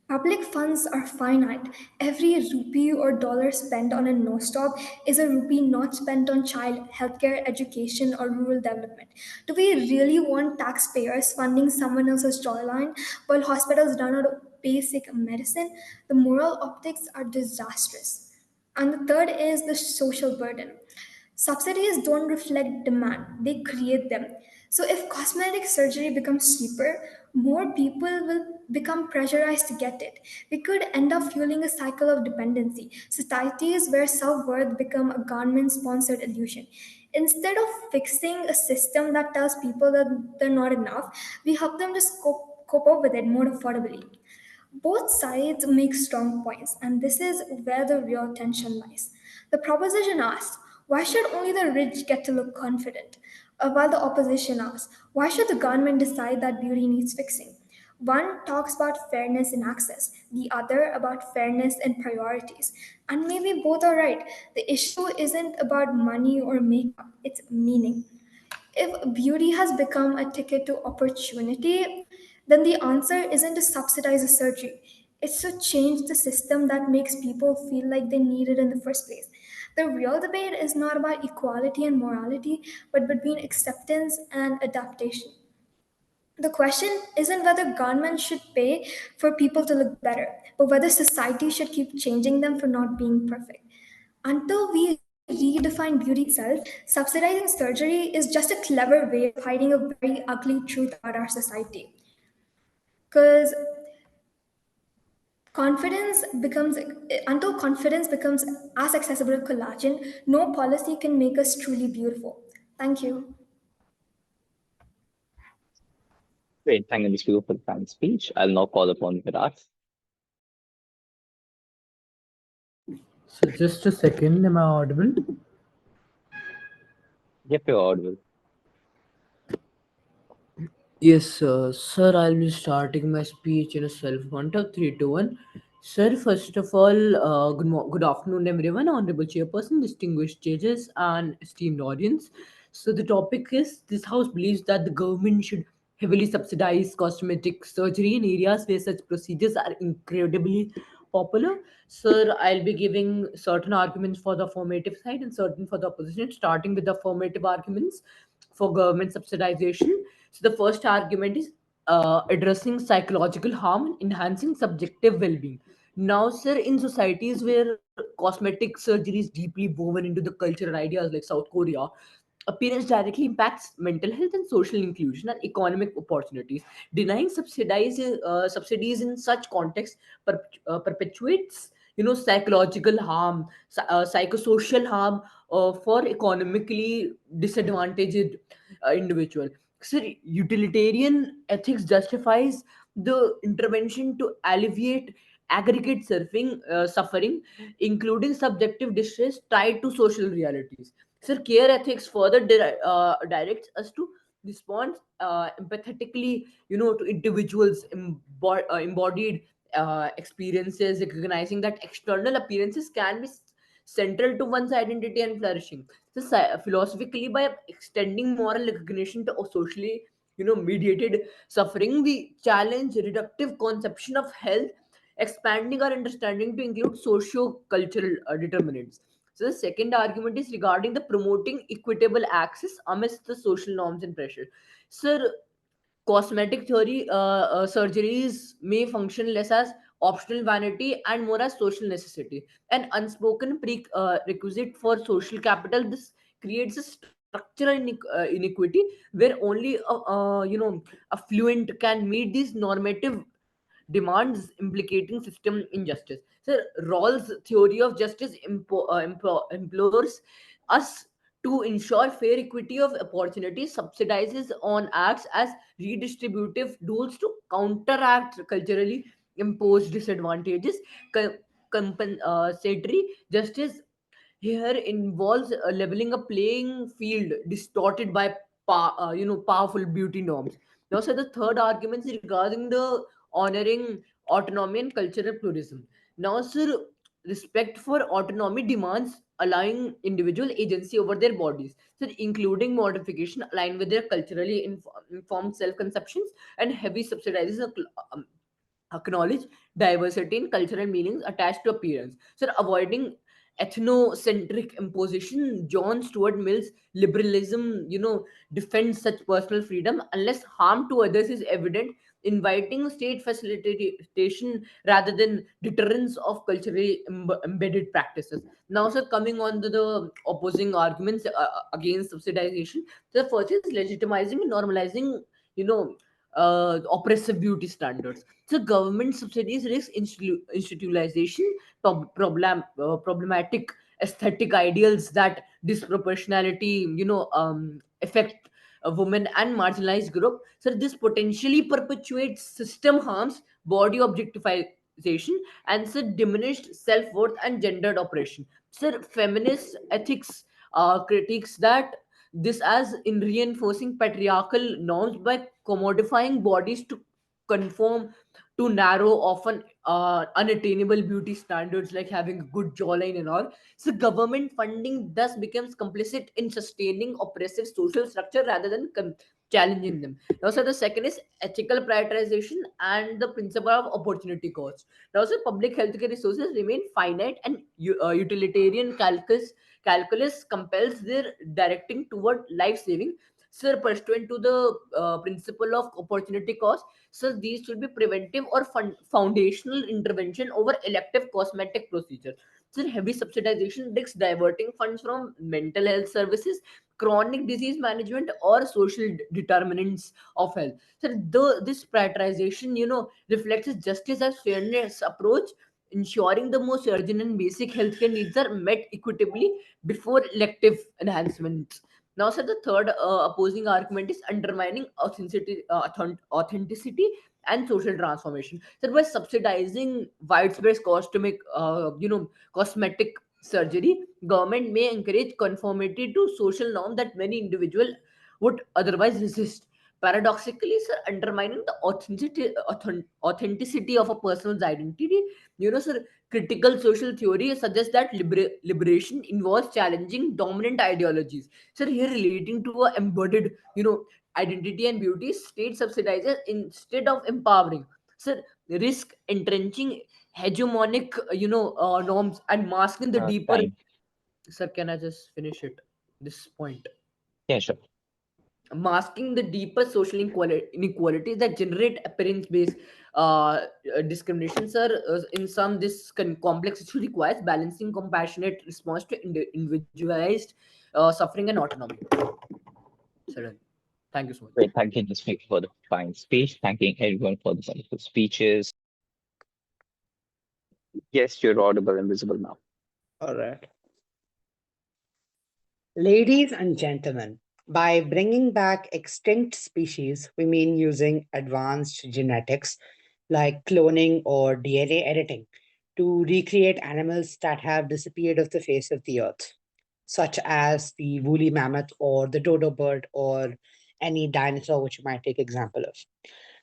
Public funds are finite. Every rupee or dollar spent on a nose job is a rupee not spent on child healthcare, education, or rural development. Do we really want taxpayers funding someone else's jawline while hospitals run out of basic medicine? The moral optics are disastrous. And the third is the social burden. Subsidies don't reflect demand, they create them. So, if cosmetic surgery becomes cheaper, more people will become pressurized to get it. We could end up fueling a cycle of dependency, societies where self worth become a government sponsored illusion. Instead of fixing a system that tells people that they're not enough, we help them just cope up with it more affordably. Both sides make strong points, and this is where the real tension lies. The proposition asks, why should only the rich get to look confident? While the opposition asks, why should the government decide that beauty needs fixing? One talks about fairness in access, the other about fairness in priorities. And maybe both are right. The issue isn't about money or makeup, it's meaning. If beauty has become a ticket to opportunity, then the answer isn't to subsidize the surgery. It's to change the system that makes people feel like they need it in the first place. The real debate is not about equality and morality, but between acceptance and adaptation. The question isn't whether government should pay for people to look better, but whether society should keep changing them for not being perfect. Until we redefine beauty itself, subsidizing surgery is just a clever way of hiding a very ugly truth about our society. Because confidence becomes, until confidence becomes as accessible as collagen, no policy can make us truly beautiful. Thank you. Great. Thank you, Ms. Pugh, for the kind speech. I'll now call upon Virat. So just a second, am I audible? Yep, you're audible. Yes, sir, I'll be starting my speech in a self count of 3, 2, 1. Sir, first of all, good afternoon, everyone, honorable chairperson, distinguished judges, and esteemed audience. So, the topic is this House believes that the government should heavily subsidize cosmetic surgery in areas where such procedures are incredibly popular. Sir, I'll be giving certain arguments for the affirmative side and certain for the opposition, starting with the affirmative arguments for government subsidization. So the first argument is addressing psychological harm and enhancing subjective well-being. Now, sir, in societies where cosmetic surgery is deeply woven into the cultural ideas like South Korea, appearance directly impacts mental health and social inclusion and economic opportunities. Denying subsidies in such context perpetuates, psychological harm, psychosocial harm for economically disadvantaged individual. So utilitarian ethics justifies the intervention to alleviate aggregate suffering, including subjective distress tied to social realities. So care ethics further directs us to respond empathetically, to individuals embodied experiences, recognizing that external appearances can be central to one's identity and flourishing. So philosophically, by extending moral recognition to socially, mediated suffering, we challenge reductive conception of health, expanding our understanding to include socio-cultural determinants. So the second argument is regarding the promoting equitable access amidst the social norms and pressure. Sir, cosmetic theory surgeries may function less as optional vanity and more as social necessity. An unspoken prerequisite for social capital, this creates a structural inequity where only affluent can meet these normative demands, implicating system injustice. So Rawls' theory of justice implores us to ensure fair equity of opportunity, subsidizes on acts as redistributive tools to counteract culturally imposed disadvantages. Co- Compensatory justice here involves leveling a playing field distorted by powerful beauty norms. Now, so the third argument is regarding the honoring autonomy and cultural pluralism. Now, sir, respect for autonomy demands allowing individual agency over their bodies, so including modification aligned with their culturally informed self-conceptions, and heavy subsidizes um, acknowledge diversity in cultural meanings attached to appearance. So avoiding ethnocentric imposition, John Stuart Mill's liberalism, defends such personal freedom unless harm to others is evident, inviting state facilitation rather than deterrence of culturally embedded practices. Now, sir, coming on to the opposing arguments against subsidization, the first is legitimizing and normalizing, oppressive beauty standards. So government subsidies risk institutionalization, problematic aesthetic ideals that disproportionality, affect a woman and marginalized group. So this potentially perpetuates system harms, body objectification, and so diminished self-worth and gendered oppression. So feminist ethics critiques that this as in reinforcing patriarchal norms by commodifying bodies to conform to narrow, often unattainable beauty standards like having a good jawline and all. So government funding thus becomes complicit in sustaining oppressive social structure rather than challenging them. Now, so the second is ethical prioritization and the principle of opportunity cost. Now, so public healthcare resources remain finite, and utilitarian calculus compels their directing toward life saving. So, pursuant to the principle of opportunity cost, so these should be preventive or foundational intervention over elective cosmetic procedures. So heavy subsidization risks diverting funds from mental health services, chronic disease management, or social determinants of health. So this prioritization, reflects justice as fairness approach, ensuring the most urgent and basic healthcare needs are met equitably before elective enhancements. Now, sir, the third opposing argument is undermining authenticity and social transformation. So, by subsidizing widespread cosmetic, cosmetic surgery, government may encourage conformity to social norm that many individuals would otherwise resist. Paradoxically, sir, undermining the authenticity of a person's identity. Sir, critical social theory suggests that liberation involves challenging dominant ideologies. So here relating to a embodied, identity and beauty, state subsidizes instead of empowering. So risk entrenching hegemonic, norms and masking the deeper. Time. Sir, can I just finish it? This point, Yeah, sure. masking the deeper social inequalities that generate appearance-based discriminations are in some this complex issue requires balancing compassionate response to individualized suffering and autonomy. Sir, thank you so much. Great. Thank you, Jasmeet, for the fine speech. Thanking everyone for the wonderful speeches. Yes, you're audible and visible now. All right. Ladies and gentlemen, by bringing back extinct species, we mean using advanced genetics like cloning or DNA editing to recreate animals that have disappeared off the face of the earth, such as the woolly mammoth or the dodo bird or any dinosaur which you might take example of.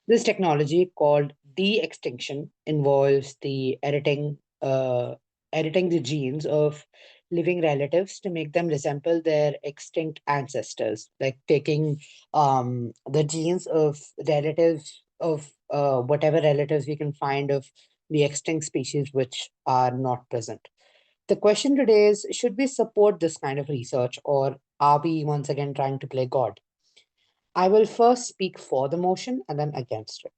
This technology, called de-extinction, involves the editing the genes of living relatives to make them resemble their extinct ancestors, like taking the genes of relatives of whatever relatives we can find of the extinct species which are not present. The question today is, should we support this kind of research, or are we once again trying to play God? I will first speak for the motion and then against it.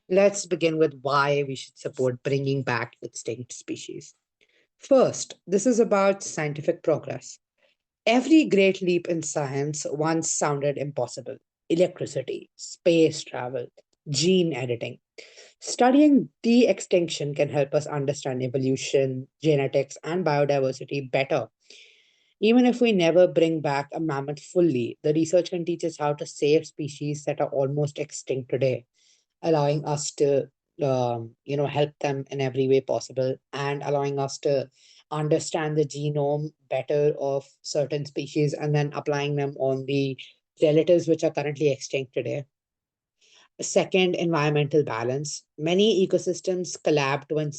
Let's begin with why we should support bringing back extinct species. First, this is about scientific progress. Every great leap in science once sounded impossible: electricity, space travel, gene editing. Studying de extinction can help us understand evolution, genetics, and biodiversity better. Even if we never bring back a mammoth fully, the research can teach us how to save species that are almost extinct today, allowing us to help them in every way possible, and allowing us to understand the genome better of certain species and then applying them on the relatives which are currently extinct today. Second, environmental balance. Many ecosystems collapsed when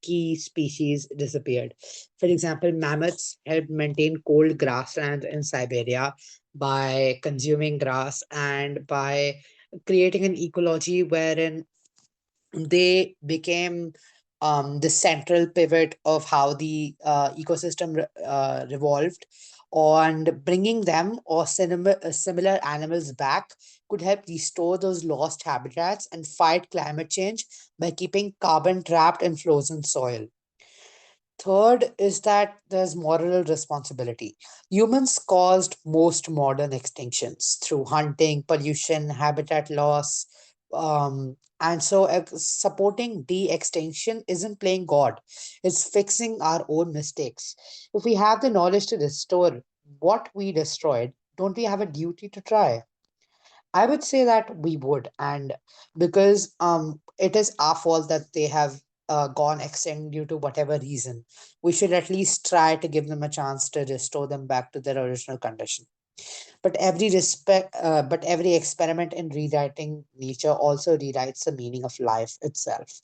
key species disappeared. For example, mammoths helped maintain cold grasslands in Siberia by consuming grass and by creating an ecology wherein they became the central pivot of how the ecosystem revolved. And bringing them or similar animals back could help restore those lost habitats and fight climate change by keeping carbon trapped in frozen soil. Third is that there's moral responsibility. Humans caused most modern extinctions through hunting, pollution, habitat loss. Supporting de extinction isn't playing God, it's fixing our own mistakes. If we have the knowledge to restore what we destroyed, don't we have a duty to try? I would say that we would, and because it is our fault that they have gone extinct due to whatever reason, we should at least try to give them a chance to restore them back to their original condition. But every experiment in rewriting nature also rewrites the meaning of life itself.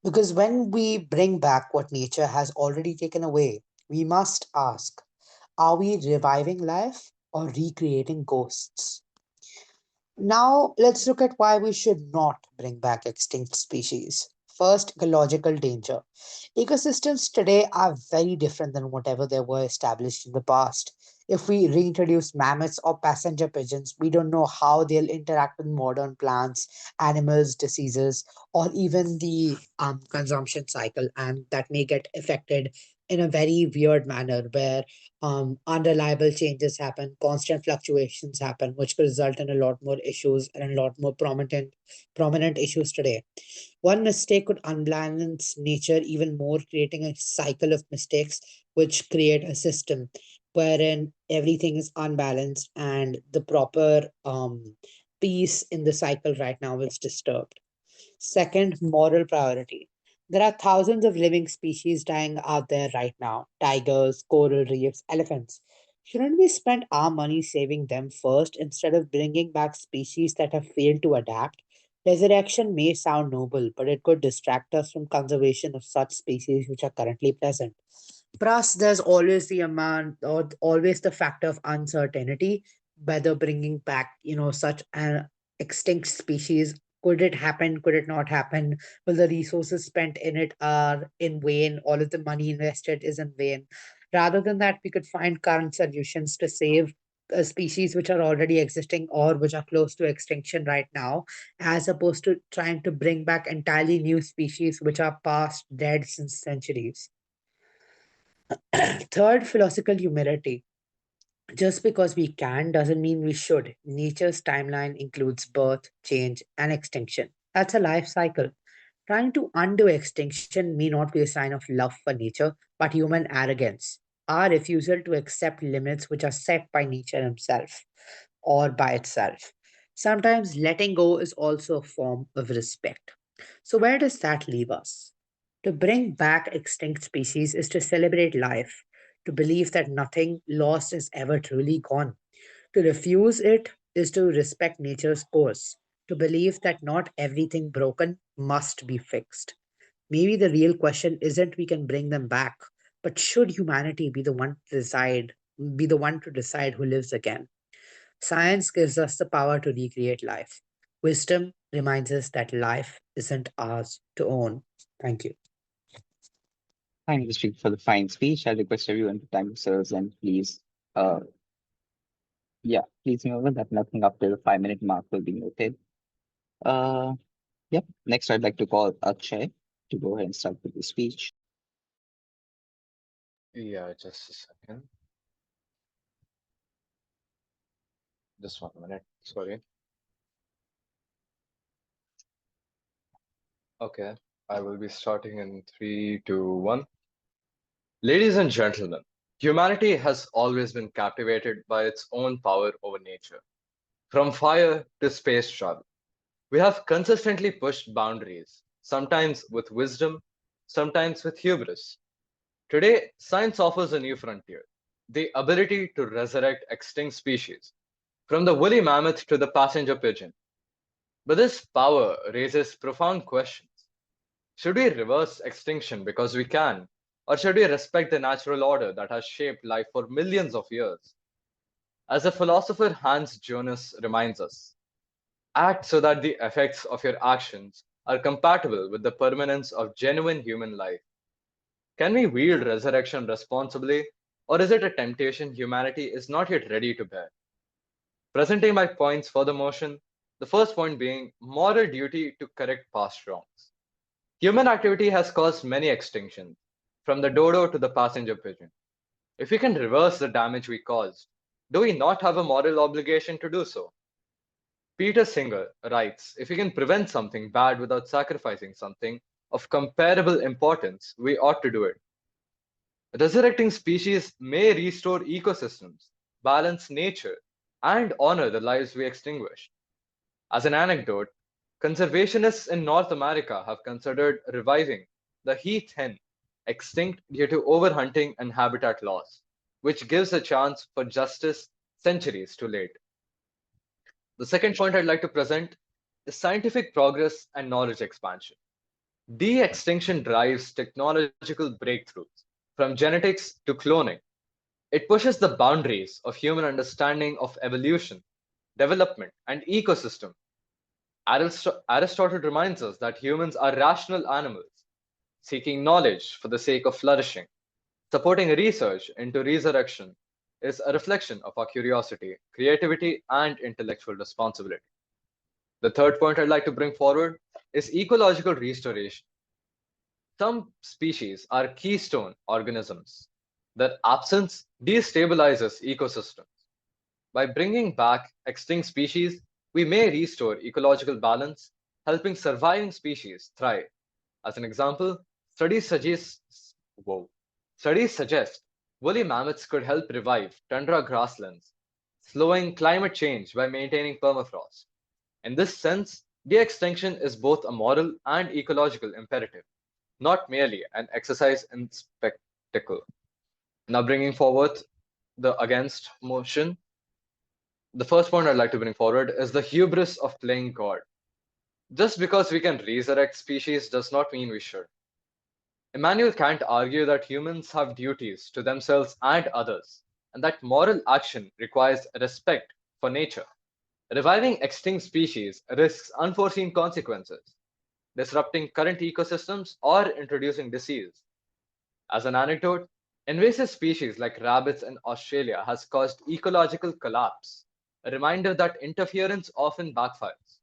Because when we bring back what nature has already taken away, we must ask: are we reviving life or recreating ghosts? Now, let's look at why we should not bring back extinct species. First, ecological danger. Ecosystems today are very different than whatever they were established in the past. If we reintroduce mammoths or passenger pigeons, we don't know how they'll interact with modern plants, animals, diseases, or even the consumption cycle, and that may get affected in a very weird manner where unreliable changes happen, constant fluctuations happen, which could result in a lot more issues and a lot more prominent issues today. One mistake could unbalance nature even more, creating a cycle of mistakes which create a system wherein everything is unbalanced and the proper peace in the cycle right now is disturbed. Second, moral priority. There are thousands of living species dying out there right now: tigers, coral reefs, elephants. Shouldn't we spend our money saving them first instead of bringing back species that have failed to adapt? Resurrection may sound noble, but it could distract us from conservation of such species which are currently present. Plus, there's always the amount or always the factor of uncertainty, whether bringing back, such an extinct species, could it happen? Could it not happen? Will the resources spent in it are in vain? All of the money invested is in vain. Rather than that, we could find current solutions to save species which are already existing or which are close to extinction right now, as opposed to trying to bring back entirely new species which are past dead since centuries. Third, philosophical humility. Just because we can doesn't mean we should. Nature's timeline includes birth, change, and extinction. That's a life cycle. Trying to undo extinction may not be a sign of love for nature, but human arrogance. Our refusal to accept limits which are set by nature himself or by itself. Sometimes letting go is also a form of respect. So, where does that leave us? To bring back extinct species is to celebrate life, to believe that nothing lost is ever truly gone. To refuse it is to respect nature's course, to believe that not everything broken must be fixed. Maybe the real question isn't we can bring them back, but should humanity be the one to decide who lives again? Science gives us the power to recreate life. Wisdom reminds us that life isn't ours to own. Thank you. Thank you, Speak, for the fine speech. I request everyone to time themselves and please, uh, yeah, please remember that nothing after the 5 minute mark will be noted. Uh, yep. Next, I'd like to call Akshay to go ahead and start with the speech. Yeah, just a second. Just 1 minute. Sorry. Okay. I will be starting in 3, 2, 1. Ladies and gentlemen, humanity has always been captivated by its own power over nature. From fire to space travel, we have consistently pushed boundaries, sometimes with wisdom, sometimes with hubris. Today, science offers a new frontier, the ability to resurrect extinct species, from the woolly mammoth to the passenger pigeon. But this power raises profound questions. Should we reverse extinction because we can, or should we respect the natural order that has shaped life for millions of years? As the philosopher Hans Jonas reminds us, act so that the effects of your actions are compatible with the permanence of genuine human life. Can we wield resurrection responsibly, or is it a temptation humanity is not yet ready to bear? Presenting my points for the motion, the first point being moral duty to correct past wrongs. Human activity has caused many extinctions, from the dodo to the passenger pigeon. If we can reverse the damage we caused, do we not have a moral obligation to do so? Peter Singer writes, if we can prevent something bad without sacrificing something of comparable importance, we ought to do it. Resurrecting species may restore ecosystems, balance nature, and honor the lives we extinguished. As an anecdote, conservationists in North America have considered reviving the heath hen, extinct due to overhunting and habitat loss, which gives a chance for justice centuries too late. The second point I'd like to present is scientific progress and knowledge expansion. De extinction drives technological breakthroughs, from genetics to cloning. It pushes the boundaries of human understanding of evolution, development, and ecosystem. Aristotle reminds us that humans are rational animals, seeking knowledge for the sake of flourishing. Supporting research into resurrection is a reflection of our curiosity, creativity, and intellectual responsibility. The third point I'd like to bring forward is ecological restoration. Some species are keystone organisms. Their absence destabilizes ecosystems. By bringing back extinct species, we may restore ecological balance, helping surviving species thrive. As an example, studies suggest whoa, studies suggest woolly mammoths could help revive tundra grasslands, slowing climate change by maintaining permafrost. In this sense, de-extinction is both a moral and ecological imperative, not merely an exercise in spectacle. Now, bringing forward the against motion, the first point I'd like to bring forward is the hubris of playing God. Just because we can resurrect species does not mean we should. Immanuel Kant argued that humans have duties to themselves and others, and that moral action requires respect for nature. Reviving extinct species risks unforeseen consequences, disrupting current ecosystems or introducing disease. As an anecdote, invasive species like rabbits in Australia has caused ecological collapse, a reminder that interference often backfires.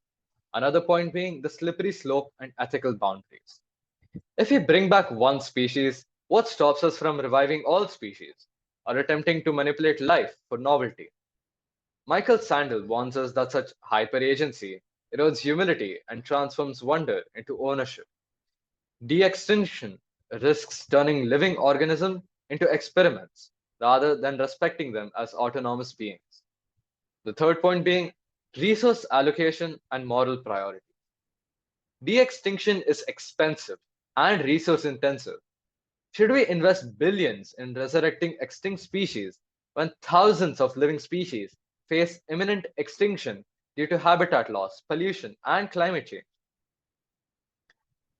Another point being the slippery slope and ethical boundaries. If we bring back one species, what stops us from reviving all species or attempting to manipulate life for novelty? Michael Sandel warns us that such hyperagency erodes humility and transforms wonder into ownership. De-extinction risks turning living organisms into experiments rather than respecting them as autonomous beings. The third point being resource allocation and moral priority. De-extinction is expensive and resource intensive. Should we invest billions in resurrecting extinct species when thousands of living species face imminent extinction due to habitat loss, pollution, and climate change.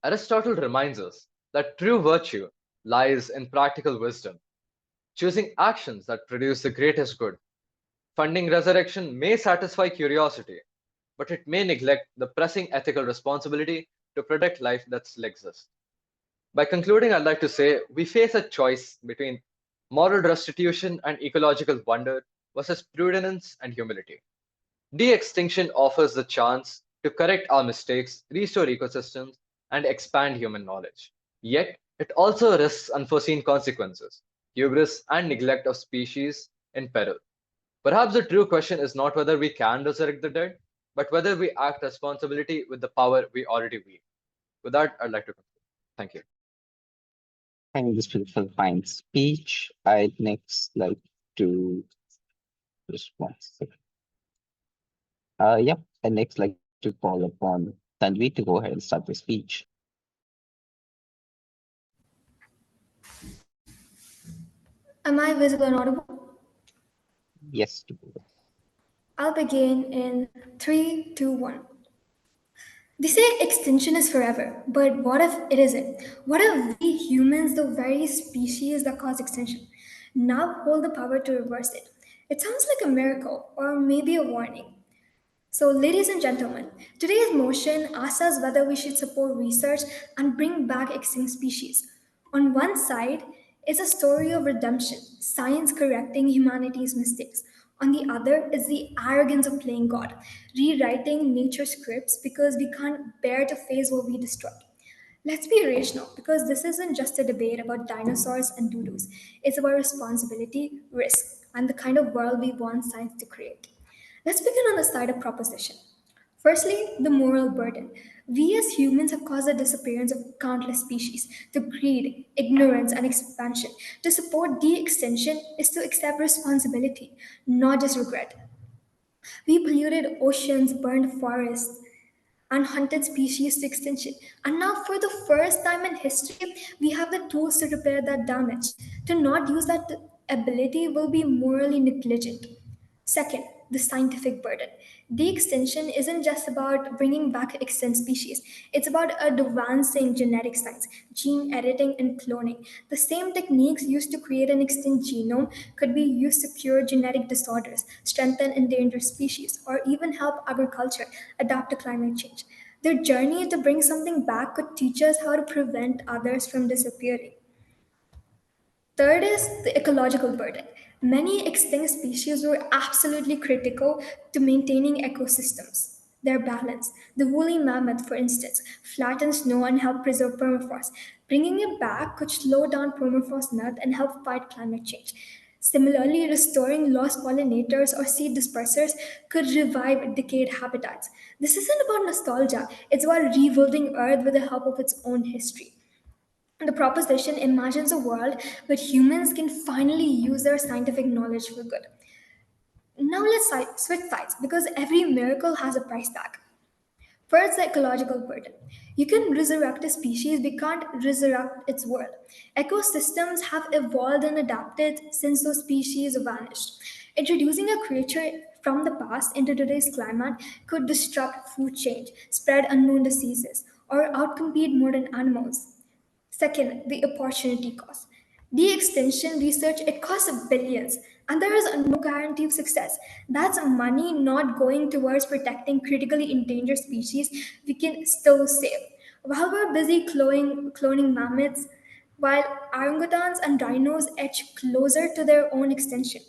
Aristotle reminds us that true virtue lies in practical wisdom, choosing actions that produce the greatest good. Funding resurrection may satisfy curiosity, but it may neglect the pressing ethical responsibility to protect life that still exists. By concluding, I'd like to say we face a choice between moral restitution and ecological wonder versus prudence and humility. De extinction offers the chance to correct our mistakes, restore ecosystems, and expand human knowledge. Yet, it also risks unforeseen consequences, hubris, and neglect of species in peril. Perhaps the true question is not whether we can resurrect the dead, but whether we act responsibility with the power we already wield. With that, I'd like to conclude. Thank you. And this beautiful fine speech, I'd next like to respond. Yep, I'd next like to call upon Tanvi to go ahead and start the speech. Am I visible and audible? Yes. I'll begin in 3, 2, 1. They say extinction is forever, but what if it isn't? What if we humans, the very species that cause extinction, now hold the power to reverse it? It sounds like a miracle, or maybe a warning. So, ladies and gentlemen, today's motion asks us whether we should support research and bring back extinct species. On one side is a story of redemption, science correcting humanity's mistakes. On the other is the arrogance of playing God, rewriting nature's scripts because we can't bear to face what we destroyed. Let's be rational because this isn't just a debate about dinosaurs and doodles. It's about responsibility, risk, and the kind of world we want science to create. Let's begin on the side of proposition. Firstly, the moral burden. We as humans have caused the disappearance of countless species through greed, ignorance, and expansion. To support de extinction is to accept responsibility, not just regret. We polluted oceans, burned forests, and hunted species to extinction. And now, for the first time in history, we have the tools to repair that damage. To not use that ability will be morally negligent. Second, the scientific burden. De extinction isn't just about bringing back extinct species, it's about advancing genetic science, gene editing, and cloning. The same techniques used to create an extinct genome could be used to cure genetic disorders, strengthen endangered species, or even help agriculture adapt to climate change. Their journey to bring something back could teach us how to prevent others from disappearing. Third is the ecological burden. Many extinct species were absolutely critical to maintaining ecosystems. Their balance. The woolly mammoth, for instance, flattened snow and helped preserve permafrost. Bringing it back could slow down permafrost melt and help fight climate change. Similarly, restoring lost pollinators or seed dispersers could revive decayed habitats. This isn't about nostalgia, it's about rebuilding Earth with the help of its own history. The proposition imagines a world where humans can finally use their scientific knowledge for good. Now let's switch sides because every miracle has a price tag. First, the ecological burden. You can resurrect a species, but can't resurrect its world. Ecosystems have evolved and adapted since those species vanished. Introducing a creature from the past into today's climate could disrupt food chain, spread unknown diseases, or outcompete modern animals. Second, the opportunity cost. De-extinction research, it costs billions, and there is no guarantee of success. That's money not going towards protecting critically endangered species we can still save. While we're busy cloning mammoths, while orangutans and rhinos edge closer to their own extinction.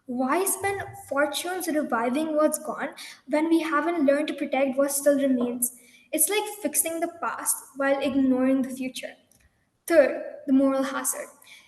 Why spend fortunes reviving what's gone when we haven't learned to protect what still remains? It's like fixing the past while ignoring the future. Third, the moral hazard.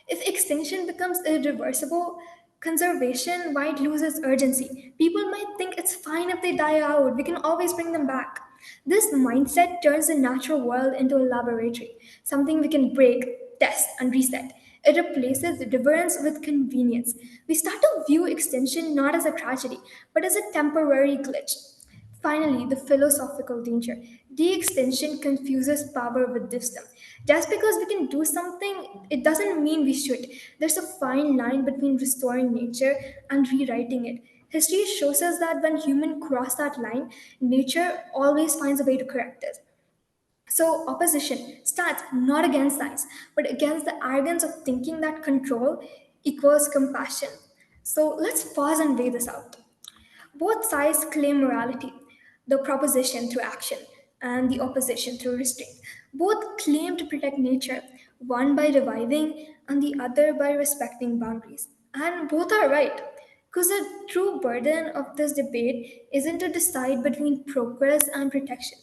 If extinction becomes irreversible, conservation might lose its urgency. People might think it's fine if they die out, we can always bring them back. This mindset turns the natural world into a laboratory, something we can break, test, and reset. It replaces reverence with convenience. We start to view extinction not as a tragedy, but as a temporary glitch. Finally, the philosophical danger. De extension confuses power with wisdom. Just because we can do something, it doesn't mean we should. There's a fine line between restoring nature and rewriting it. History shows us that when humans cross that line, nature always finds a way to correct it. So, opposition stands not against science, but against the arrogance of thinking that control equals compassion. So, let's pause and weigh this out. Both sides claim morality, the proposition through action and the opposition through restraint. Both claim to protect nature, one by reviving and the other by respecting boundaries. And both are right. Because the true burden of this debate isn't to decide between progress and protection,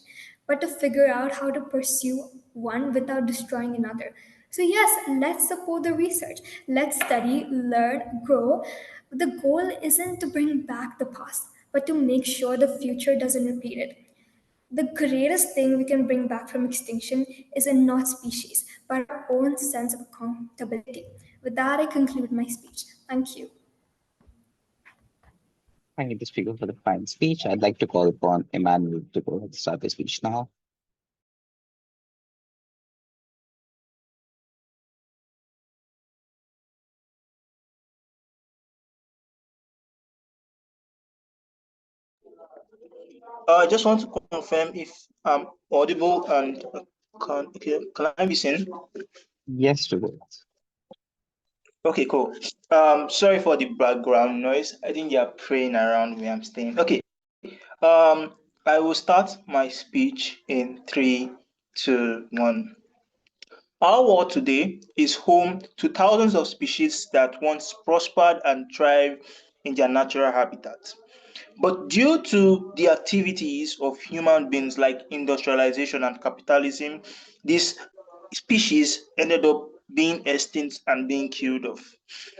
but to figure out how to pursue one without destroying another. So, yes, let's support the research. Let's study, learn, grow. The goal isn't to bring back the past, but to make sure the future doesn't repeat it. The greatest thing we can bring back from extinction is not species, but our own sense of accountability. With that, I conclude my speech. Thank you. Thank you, the speaker, for the fine speech. I'd like to call upon Emmanuel to go ahead and start the speech now. I just want to confirm if I'm audible and can I be seen? Yes, to go. Okay, cool. Sorry for the background noise. I think you're praying around where I'm staying. Okay. I will start my speech in 3, 2, 1. Our world today is home to thousands of species that once prospered and thrived in their natural habitat. But due to the activities of human beings like industrialization and capitalism, these species ended up being extinct and being killed off.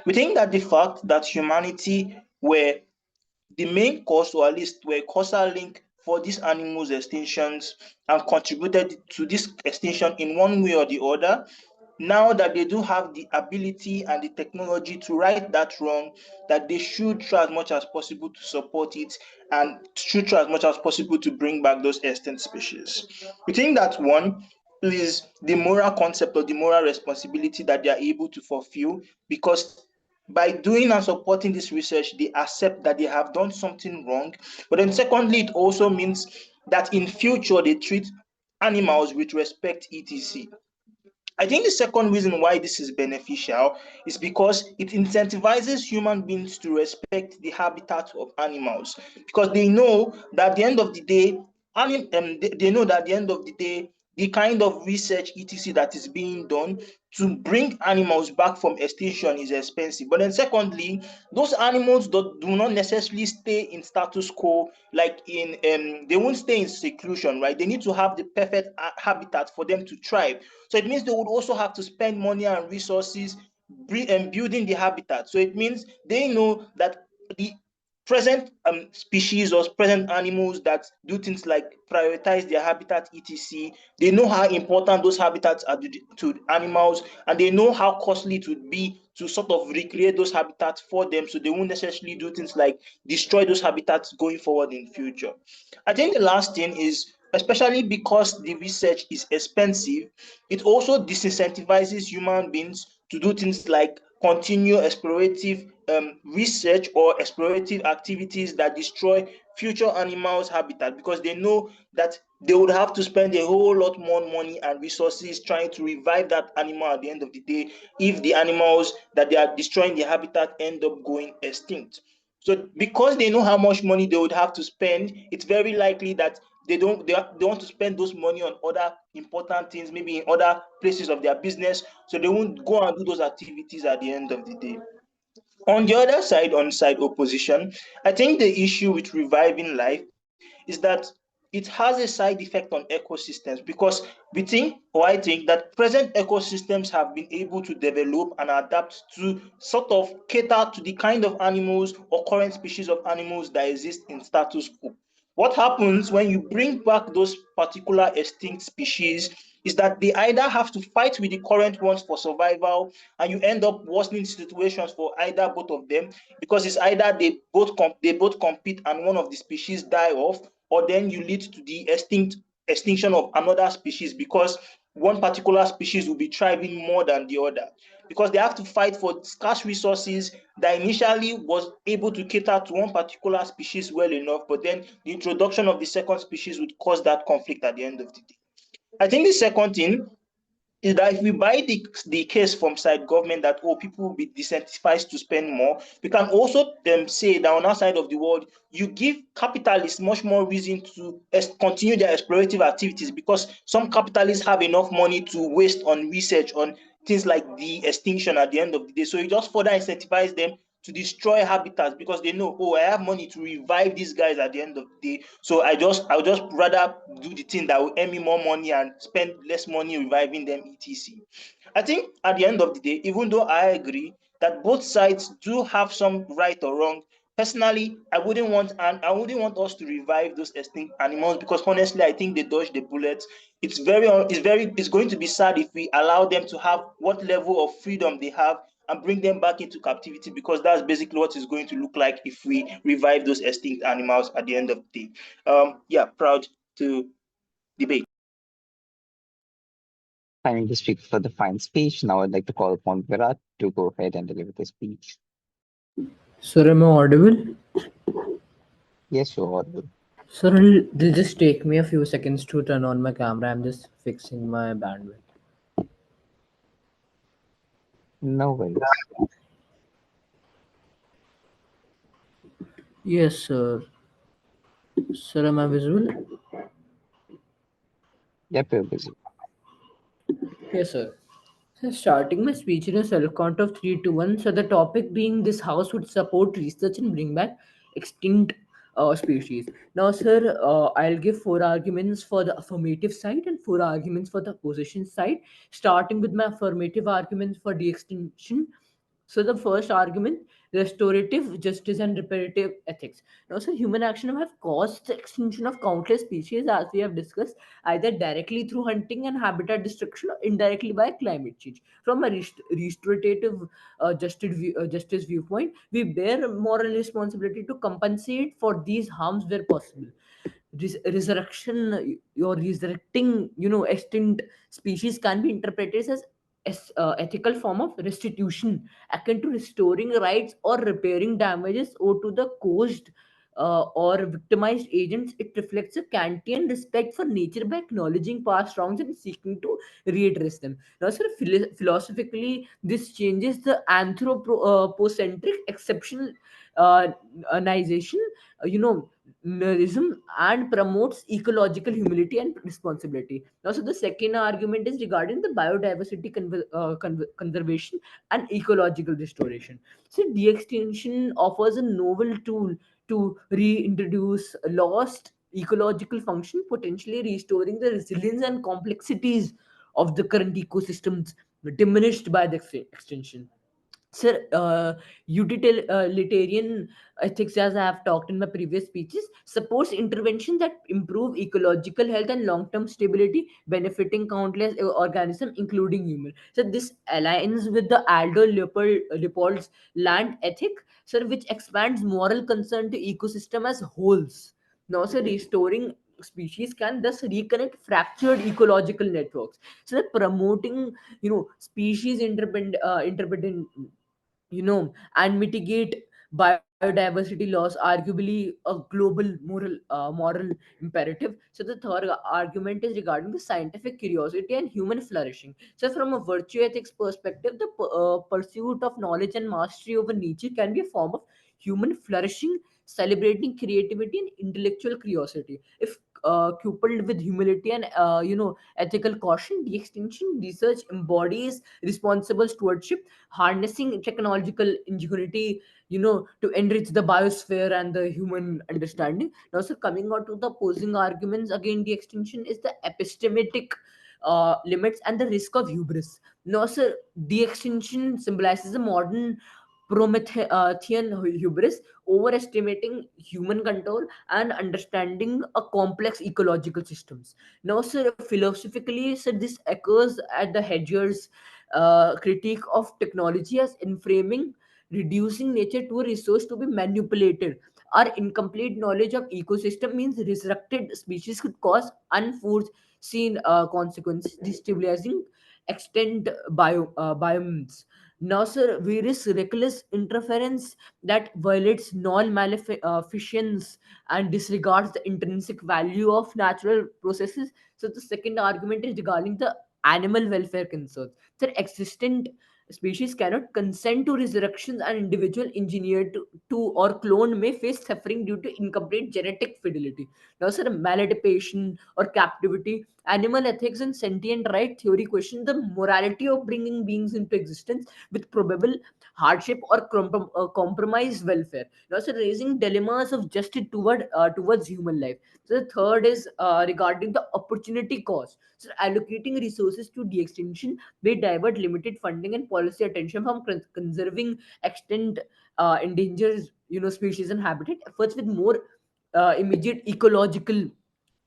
We think that the fact that humanity were the main cause, or at least were causal link for these animals' extinctions and contributed to this extinction in one way or the other. Now that they do have the ability and the technology to right that wrong, that they should try as much as possible to support it and should try as much as possible to bring back those extinct species. We think that one is the moral concept or the moral responsibility that they are able to fulfill, because by doing and supporting this research, they accept that they have done something wrong. But then secondly, it also means that in future they treat animals with respect, etc. I think the second reason why this is beneficial is because it incentivizes human beings to respect the habitat of animals, because they know that at the end of the day, they know that at the end of the day, the kind of research etc that is being done to bring animals back from extinction is expensive. But then secondly, those animals do not necessarily stay in status quo, like in they won't stay in seclusion, right? They need to have the perfect habitat for them to thrive. So it means they would also have to spend money and resources building the habitat. So it means they know that the present species or present animals that do things like prioritize their habitat etc, they know how important those habitats are to animals, and they know how costly it would be to sort of recreate those habitats for them, so they won't necessarily do things like destroy those habitats going forward in future. I think the last thing is, especially because the research is expensive, it also disincentivizes human beings to do things like continue explorative research or explorative activities that destroy future animals' habitat, because they know that they would have to spend a whole lot more money and resources trying to revive that animal at the end of the day if the animals that they are destroying their habitat end up going extinct. So because they know how much money they would have to spend, it's very likely that they want to spend those money on other important things, maybe in other places of their business, so they won't go and do those activities at the end of the day. On the other side, on side opposition, I think the issue with reviving life is that it has a side effect on ecosystems, because I think that present ecosystems have been able to develop and adapt to sort of cater to the kind of animals or current species of animals that exist in status quo. What happens when you bring back those particular extinct species is that they either have to fight with the current ones for survival, and you end up worsening situations for either both of them, because it's either they both compete and one of the species die off, or then you lead to the extinction of another species, because one particular species will be thriving more than the other because they have to fight for scarce resources that initially was able to cater to one particular species well enough, but then the introduction of the second species would cause that conflict at the end of the day. I think the second thing is that if we buy the case from side government that people will be disincentivized to spend more, we can also say that on our side of the world, you give capitalists much more reason to continue their explorative activities because some capitalists have enough money to waste on research on things like the extinction at the end of the day. So you just further incentivize them to destroy habitats because they know, I have money to revive these guys at the end of the day. So I'll just rather do the thing that will earn me more money and spend less money reviving them, etc. I think at the end of the day, even though I agree that both sides do have some right or wrong, personally, I wouldn't want us to revive those extinct animals because honestly, I think they dodged the bullet. It's going to be sad if we allow them to have what level of freedom they have and bring them back into captivity because that's basically what it's going to look like if we revive those extinct animals at the end of the day. Yeah, proud to debate. Planning to speak for the fine speech. Now I'd like to call upon Virat to go ahead and deliver the speech. Sir, am I audible? Yes, you're audible. Sir, it'll just take me a few seconds to turn on my camera. I'm just fixing my bandwidth. No worries. Yes, sir. Sir, am I visible? Yep, you're busy. Yes, sir. So starting my speech in a self count of 3 to 1. So the topic being this house would support research and bring back extinct species. Now, sir, I'll give four arguments for the affirmative side and four arguments for the opposition side. Starting with my affirmative arguments for de-extinction. So the first argument, restorative justice and reparative ethics. Now, so human action have caused the extinction of countless species, as we have discussed, either directly through hunting and habitat destruction or indirectly by climate change. From a restorative justice viewpoint, we bear moral responsibility to compensate for these harms where possible. Resurrection, or resurrecting, extinct species can be interpreted as ethical form of restitution akin to restoring rights or repairing damages owed to the caused or victimized agents. It reflects a Kantian respect for nature by acknowledging past wrongs and seeking to readdress them. Now, sir, philosophically, this changes the anthropocentric exceptional uh, uh, you know, nihilism, and promotes ecological humility and responsibility. Now, so the second argument is regarding the biodiversity conservation and ecological restoration. So, de-extinction offers a novel tool to reintroduce lost ecological function, potentially restoring the resilience and complexities of the current ecosystems diminished by the extinction. Sir, utilitarian ethics, as I have talked in my previous speeches, supports intervention that improve ecological health and long-term stability, benefiting countless organisms, including human. So this aligns with the Leopold's land ethic, sir, which expands moral concern to ecosystem as wholes. Now, sir, restoring species can thus reconnect fractured ecological networks. So, promoting, species independent, and mitigate biodiversity loss, arguably a global moral imperative. So the third argument is regarding the scientific curiosity and human flourishing. So from a virtue ethics perspective, the pursuit of knowledge and mastery over nature can be a form of human flourishing, celebrating creativity and intellectual curiosity. If coupled with humility and ethical caution, the extinction research embodies responsible stewardship, harnessing technological ingenuity, to enrich the biosphere and the human understanding. Now, so coming on to the opposing arguments, again, the extinction is the epistemic limits and the risk of hubris. Now, sir, the extinction symbolizes a modern Promethean hubris, overestimating human control and understanding a complex ecological systems. Now, sir, philosophically, sir, this occurs at the Hedger's critique of technology as inframing, reducing nature to a resource to be manipulated. Our incomplete knowledge of ecosystem means resurrected species could cause unforced seen consequences destabilizing extent biomes. Now, sir, various reckless interference that violates non-maleficence and disregards the intrinsic value of natural processes. So, the second argument is regarding the animal welfare concerns. So, existent species cannot consent to resurrection, and individual engineered to or cloned may face suffering due to incomplete genetic fidelity. Now, sir, maladaptation or captivity, animal ethics and sentient right theory question the morality of bringing beings into existence with probable hardship or compromised welfare. Now, sir, raising dilemmas of justice towards human life. So the third is regarding the opportunity cost. So allocating resources to de-extinction may divert limited funding and policy attention from conserving extinct endangered species and habitat efforts with more immediate ecological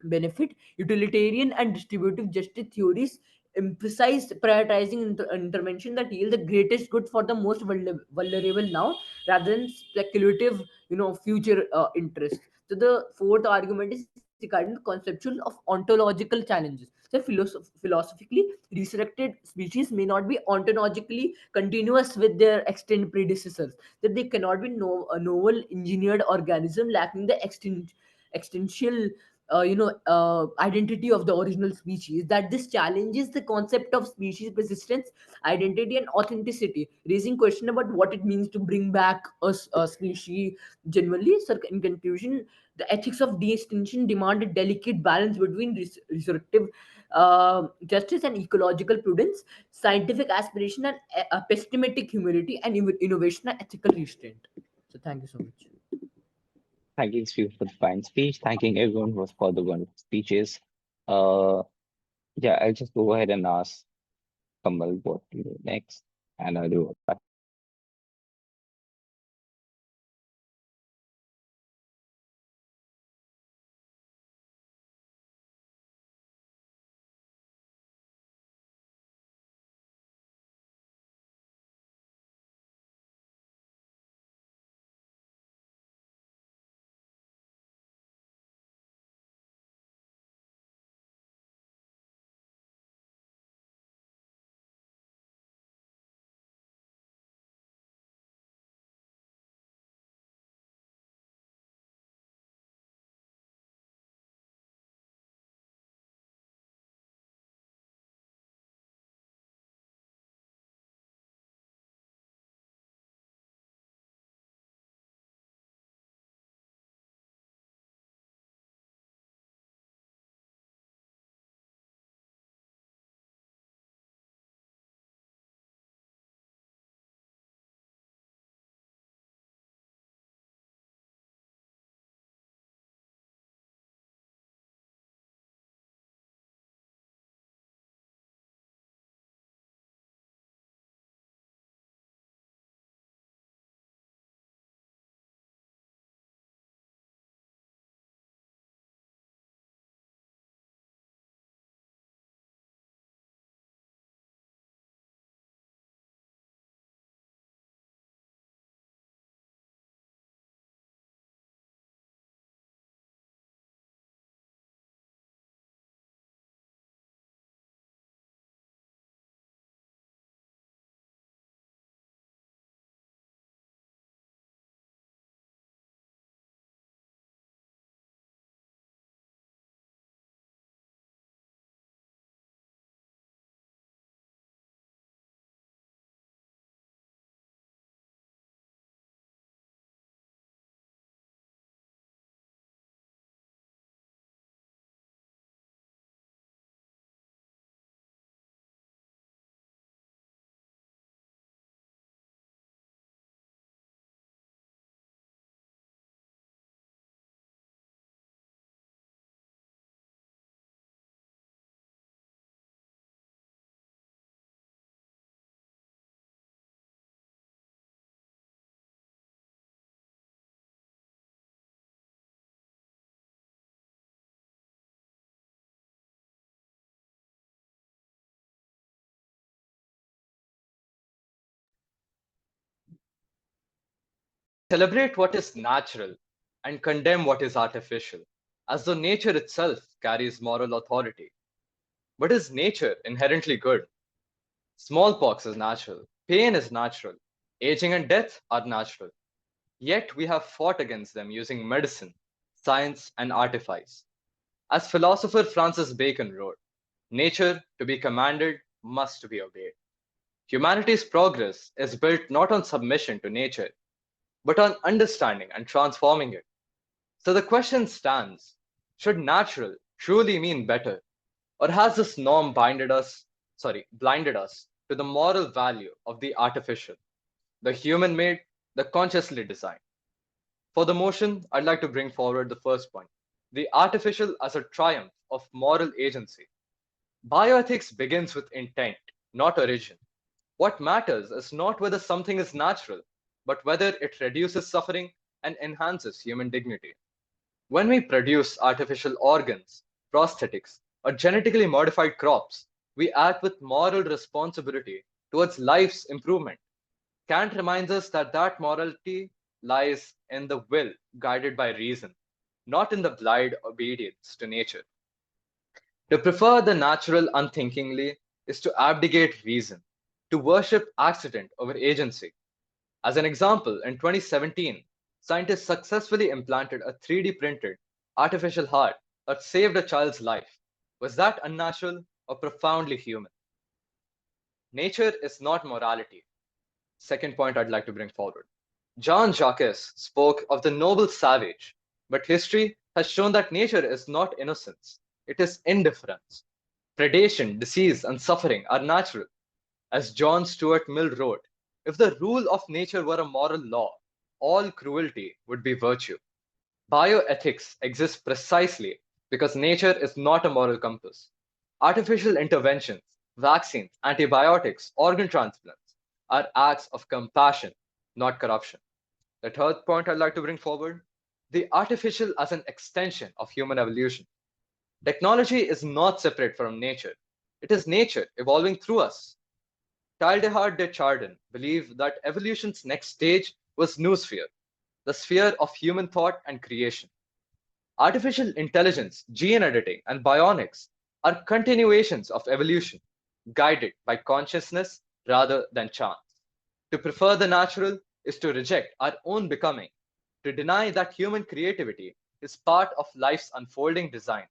benefit. Utilitarian and distributive justice theories emphasize prioritizing intervention that yield the greatest good for the most vulnerable now, rather than speculative future interest. So the fourth argument is regarding the conceptual of ontological challenges. So philosophically, resurrected species may not be ontologically continuous with their extinct predecessors, that they cannot be a novel engineered organism lacking the existential identity of the original species. That this challenges the concept of species persistence, identity and authenticity, raising question about what it means to bring back a species genuinely. So in conclusion, the ethics of de-extinction demand a delicate balance between resurrective justice and ecological prudence, scientific aspiration and epistemic humility, and innovation and ethical restraint. So thank you so much. Thanking you for the fine speech. Thanking everyone was for the wonderful speeches. Uh, yeah, I'll just go ahead and ask Kamal what to do next, and I'll do it. Celebrate what is natural and condemn what is artificial, as though nature itself carries moral authority. But is nature inherently good? Smallpox is natural, pain is natural, aging and death are natural. Yet we have fought against them using medicine, science, and artifice. As philosopher Francis Bacon wrote, nature, to be commanded, must be obeyed. Humanity's progress is built not on submission to nature, but on understanding and transforming it. So the question stands, should natural truly mean better? Or has this norm blinded us to the moral value of the artificial, the human made, the consciously designed? For the motion, I'd like to bring forward the first point, the artificial as a triumph of moral agency. Bioethics begins with intent, not origin. What matters is not whether something is natural, but whether it reduces suffering and enhances human dignity. When we produce artificial organs, prosthetics, or genetically modified crops, we act with moral responsibility towards life's improvement. Kant reminds us that that morality lies in the will guided by reason, not in the blind obedience to nature. To prefer the natural unthinkingly is to abdicate reason, to worship accident over agency. As an example, in 2017, scientists successfully implanted a 3D printed artificial heart that saved a child's life. Was that unnatural or profoundly human? Nature is not morality. Second point I'd like to bring forward. Jean Jacques spoke of the noble savage, but history has shown that nature is not innocence, it is indifference. Predation, disease, and suffering are natural. As John Stuart Mill wrote, if the rule of nature were a moral law, all cruelty would be virtue. Bioethics exists precisely because nature is not a moral compass. Artificial interventions, vaccines, antibiotics, organ transplants are acts of compassion, not corruption. The third point I'd like to bring forward, the artificial as an extension of human evolution. Technology is not separate from nature. It is nature evolving through us. Teilhard de Chardin believed that evolution's next stage was noosphere, the sphere of human thought and creation. Artificial intelligence, gene editing, and bionics are continuations of evolution, guided by consciousness rather than chance. To prefer the natural is to reject our own becoming, to deny that human creativity is part of life's unfolding design.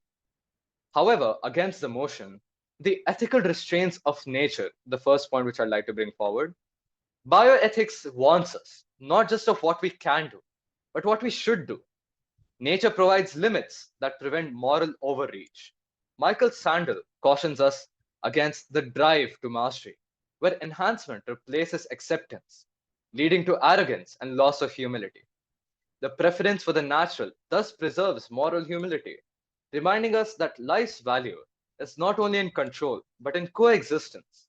However, against the motion, the ethical restraints of nature, the first point which I'd like to bring forward, bioethics warns us not just of what we can do, but what we should do. Nature provides limits that prevent moral overreach. Michael Sandel cautions us against the drive to mastery, where enhancement replaces acceptance, leading to arrogance and loss of humility. The preference for the natural thus preserves moral humility, reminding us that life's value is not only in control, but in coexistence.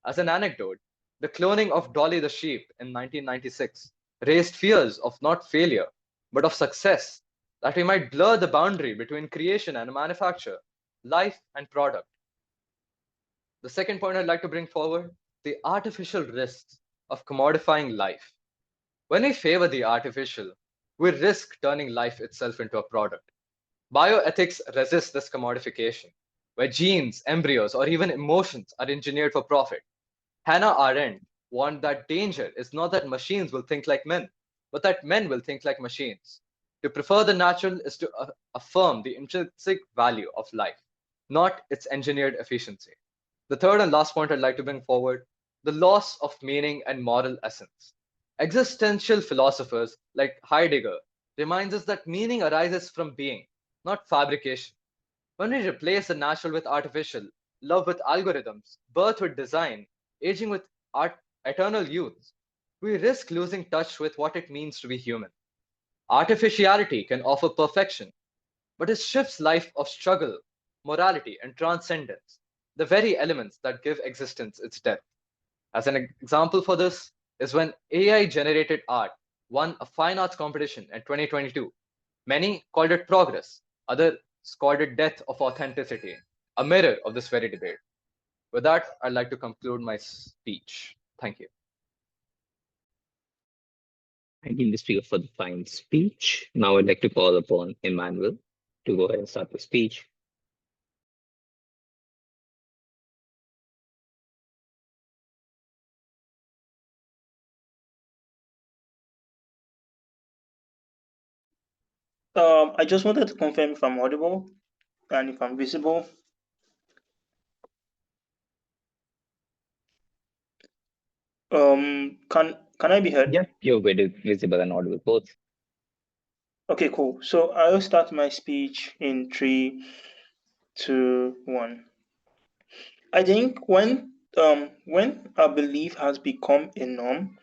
As an anecdote, the cloning of Dolly the sheep in 1996 raised fears of not failure, but of success, that we might blur the boundary between creation and manufacture, life and product. The second point I'd like to bring forward, the artificial risks of commodifying life. When we favor the artificial, we risk turning life itself into a product. Bioethics resists this commodification, where genes, embryos, or even emotions are engineered for profit. Hannah Arendt warned that danger is not that machines will think like men, but that men will think like machines. To prefer the natural is to affirm the intrinsic value of life, not its engineered efficiency. The third and last point I'd like to bring forward, the loss of meaning and moral essence. Existential philosophers like Heidegger reminds us that meaning arises from being, not fabrication. When we replace the natural with artificial, love with algorithms, birth with design, aging with eternal youth, we risk losing touch with what it means to be human. Artificiality can offer perfection, but it strips life of struggle, morality, and transcendence, the very elements that give existence its depth. As an example for this is when AI generated art won a fine arts competition in 2022. Many called it progress, others called it death of authenticity, a mirror of this very debate. With that, I'd like to conclude my speech. Thank you. Thank you, Mr. Speaker, for the fine speech. Now I'd like to call upon Emmanuel to go ahead and start the speech. I just wanted to confirm if I'm audible and if I'm visible. Can I be heard? Yep, you're very visible and audible both. Okay, cool. So I'll start my speech in 3, 2, 1. I think when a belief has become a norm,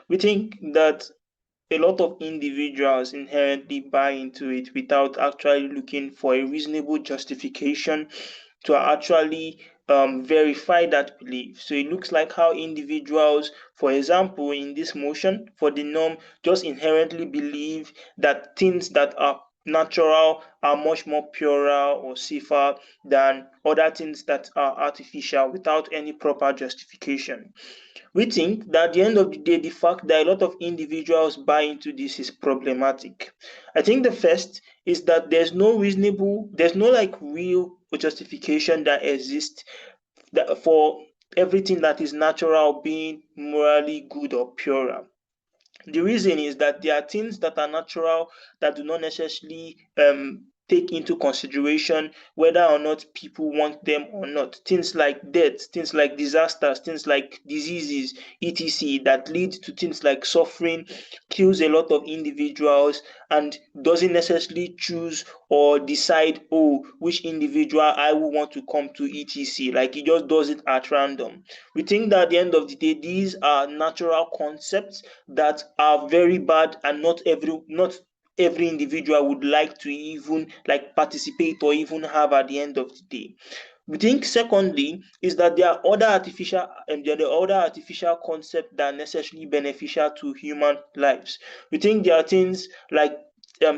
we think that a lot of individuals inherently buy into it without actually looking for a reasonable justification to actually verify that belief. So it looks like how individuals, for example, in this motion for the norm, just inherently believe that things that are natural are much more purer or safer than other things that are artificial without any proper justification. We think that at the end of the day, the fact that a lot of individuals buy into this is problematic. I think the first is that there's no like real justification that exists that for everything that is natural being morally good or purer. The reason is that there are things that are natural that do not necessarily take into consideration whether or not people want them or not. Things like death, things like disasters, things like diseases, etc., that lead to things like suffering, kills a lot of individuals, and doesn't necessarily choose or decide, oh, which individual I will want to come to, etc. Like it just does it at random. We think that at the end of the day, these are natural concepts that are very bad, and not every individual would like to even like participate or even have at the end of the day. We think secondly is that there are other artificial concepts that are necessarily beneficial to human lives. We think there are things like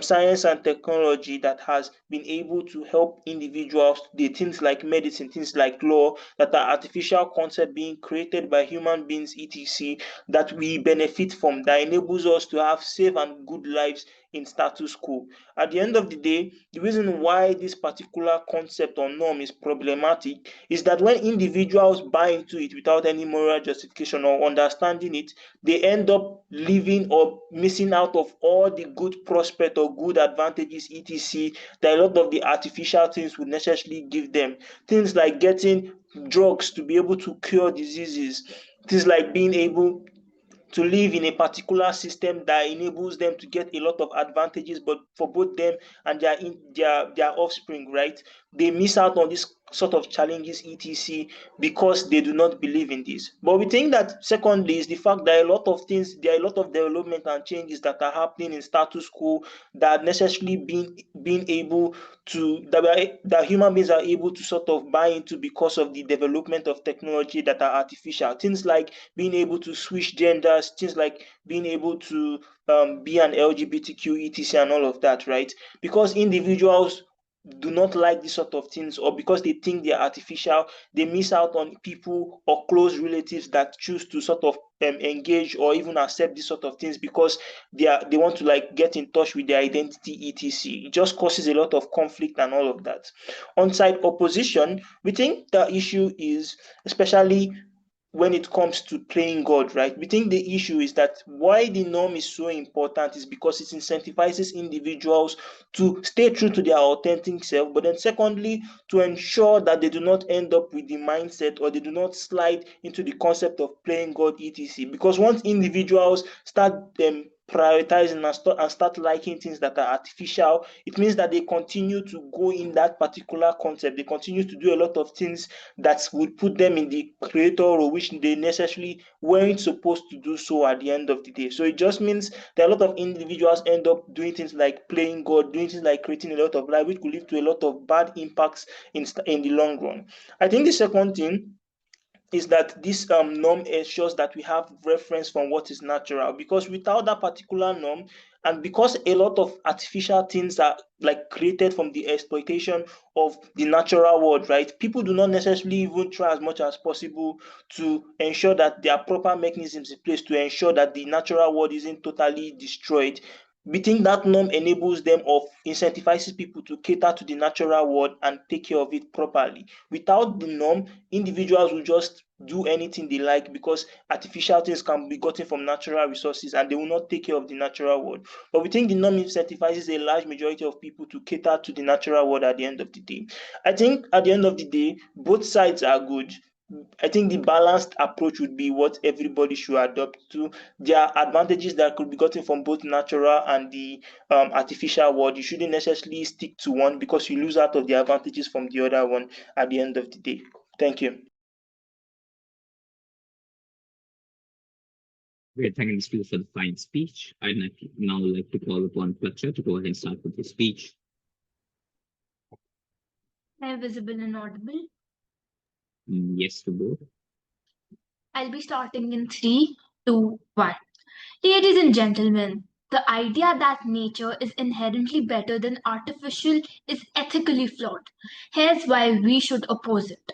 science and technology that has been able to help individuals today, things like medicine, things like law, that are artificial concepts being created by human beings, etc., that we benefit from, that enables us to have safe and good lives in status quo. At the end of the day, the reason why this particular concept or norm is problematic is that when individuals buy into it without any moral justification or understanding it, they end up living or missing out of all the good prospect or good advantages, etc., that a lot of the artificial things would necessarily give them. Things like getting drugs to be able to cure diseases, things like being able to live in a particular system that enables them to get a lot of advantages, but for both them and their offspring, right? They miss out on this sort of challenges, etc., because they do not believe in this. But we think that secondly is the fact that there are a lot of development and changes that are happening in status quo that necessarily being able to that human beings are able to sort of buy into because of the development of technology that are artificial. Things like being able to switch genders, things like being able to be an LGBTQ, etc., and all of that, right? Because individuals do not like this sort of things, or because they think they're artificial, they miss out on people or close relatives that choose to sort of engage or even accept this sort of things because they want to like get in touch with their identity, etc. It just causes a lot of conflict and all of that. On side opposition, we think the issue is especially when it comes to playing God, right? We think the issue is that why the norm is so important is because it incentivizes individuals to stay true to their authentic self, but then secondly, to ensure that they do not end up with the mindset or they do not slide into the concept of playing God, etc. Because once individuals start prioritizing and start liking things that are artificial, it means that they continue to go in that particular concept. They continue to do a lot of things that would put them in the creator role, which they necessarily weren't supposed to do so at the end of the day. So it just means that a lot of individuals end up doing things like playing God, doing things like creating a lot of life, which could lead to a lot of bad impacts in the long run. I think the second thing is that this norm ensures that we have reference from what is natural, because without that particular norm, and because a lot of artificial things are like created from the exploitation of the natural world, right? People do not necessarily even try as much as possible to ensure that there are proper mechanisms in place to ensure that the natural world isn't totally destroyed. We think that norm enables them or incentivizes people to cater to the natural world and take care of it properly. Without the norm, individuals will just do anything they like because artificial things can be gotten from natural resources and they will not take care of the natural world. But we think the norm incentivizes a large majority of people to cater to the natural world at the end of the day. I think at the end of the day, both sides are good. I think the balanced approach would be what everybody should adopt to. There are advantages that could be gotten from both natural and the artificial world. You shouldn't necessarily stick to one because you lose out of the advantages from the other one at the end of the day. Thank you. Great, thank you, Mr. for the fine speech. I'd now like to call upon Fletcher to go ahead and start with the speech. Am I visible and audible? Yes to both. I'll be starting in 3, 2, 1. Ladies and gentlemen, the idea that nature is inherently better than artificial is ethically flawed. Here's why we should oppose it.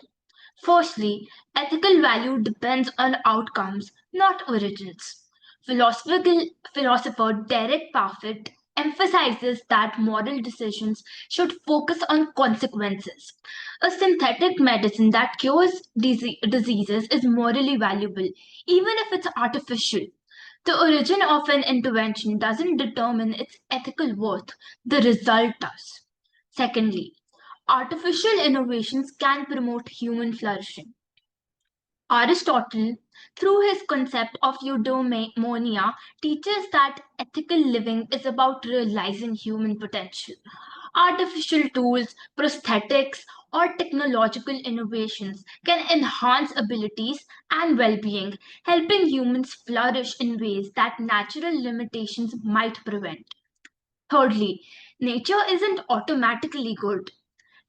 Firstly, ethical value depends on outcomes, not origins. Philosopher Derek Parfit emphasizes that moral decisions should focus on consequences. A synthetic medicine that cures diseases is morally valuable, even if it's artificial. The origin of an intervention doesn't determine its ethical worth, the result does. Secondly, artificial innovations can promote human flourishing. Aristotle, through his concept of eudaimonia, teaches that ethical living is about realizing human potential. Artificial tools, prosthetics, or technological innovations can enhance abilities and well being, helping humans flourish in ways that natural limitations might prevent. Thirdly, nature isn't automatically good.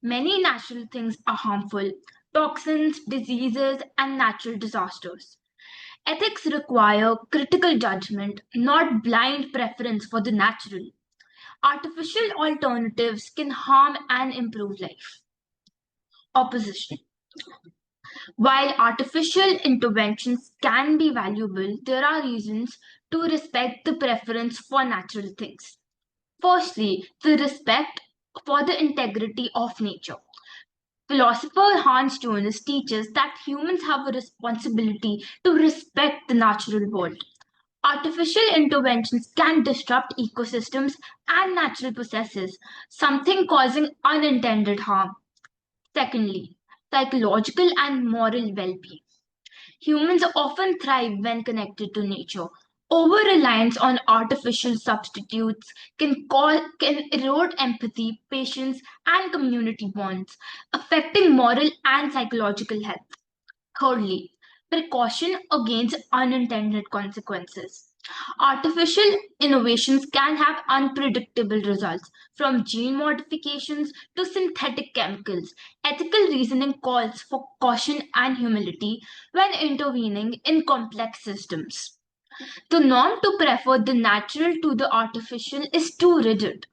Many natural things are harmful: toxins, diseases, and natural disasters. Ethics require critical judgment, not blind preference for the natural. Artificial alternatives can harm and improve life. Opposition. While artificial interventions can be valuable, there are reasons to respect the preference for natural things. Firstly, the respect for the integrity of nature. Philosopher Hans Jonas teaches that humans have a responsibility to respect the natural world. Artificial interventions can disrupt ecosystems and natural processes, something causing unintended harm. Secondly, psychological and moral well being. Humans often thrive when connected to nature. Over reliance on artificial substitutes can erode empathy, patience, and community bonds, affecting moral and psychological health. Thirdly, precaution against unintended consequences. Artificial innovations can have unpredictable results, from gene modifications to synthetic chemicals. Ethical reasoning calls for caution and humility when intervening in complex systems. The norm to prefer the natural to the artificial is too rigid.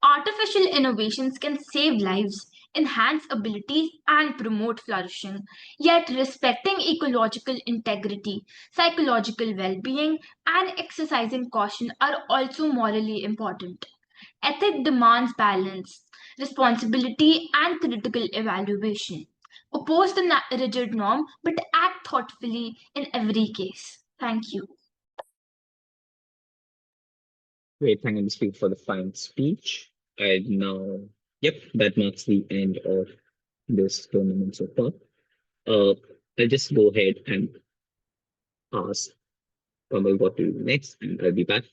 Artificial innovations can save lives, enhance abilities, and promote flourishing, yet respecting ecological integrity, psychological well being, and exercising caution are also morally important. Ethic demands balance, responsibility, and critical evaluation. Oppose the rigid norm, but act thoughtfully in every case. Thank you. Great, thank you, Mr. for the fine speech. I now, yep, that marks the end of this tournament so far. I'll just go ahead and ask Kamal what to do next, and I'll be back.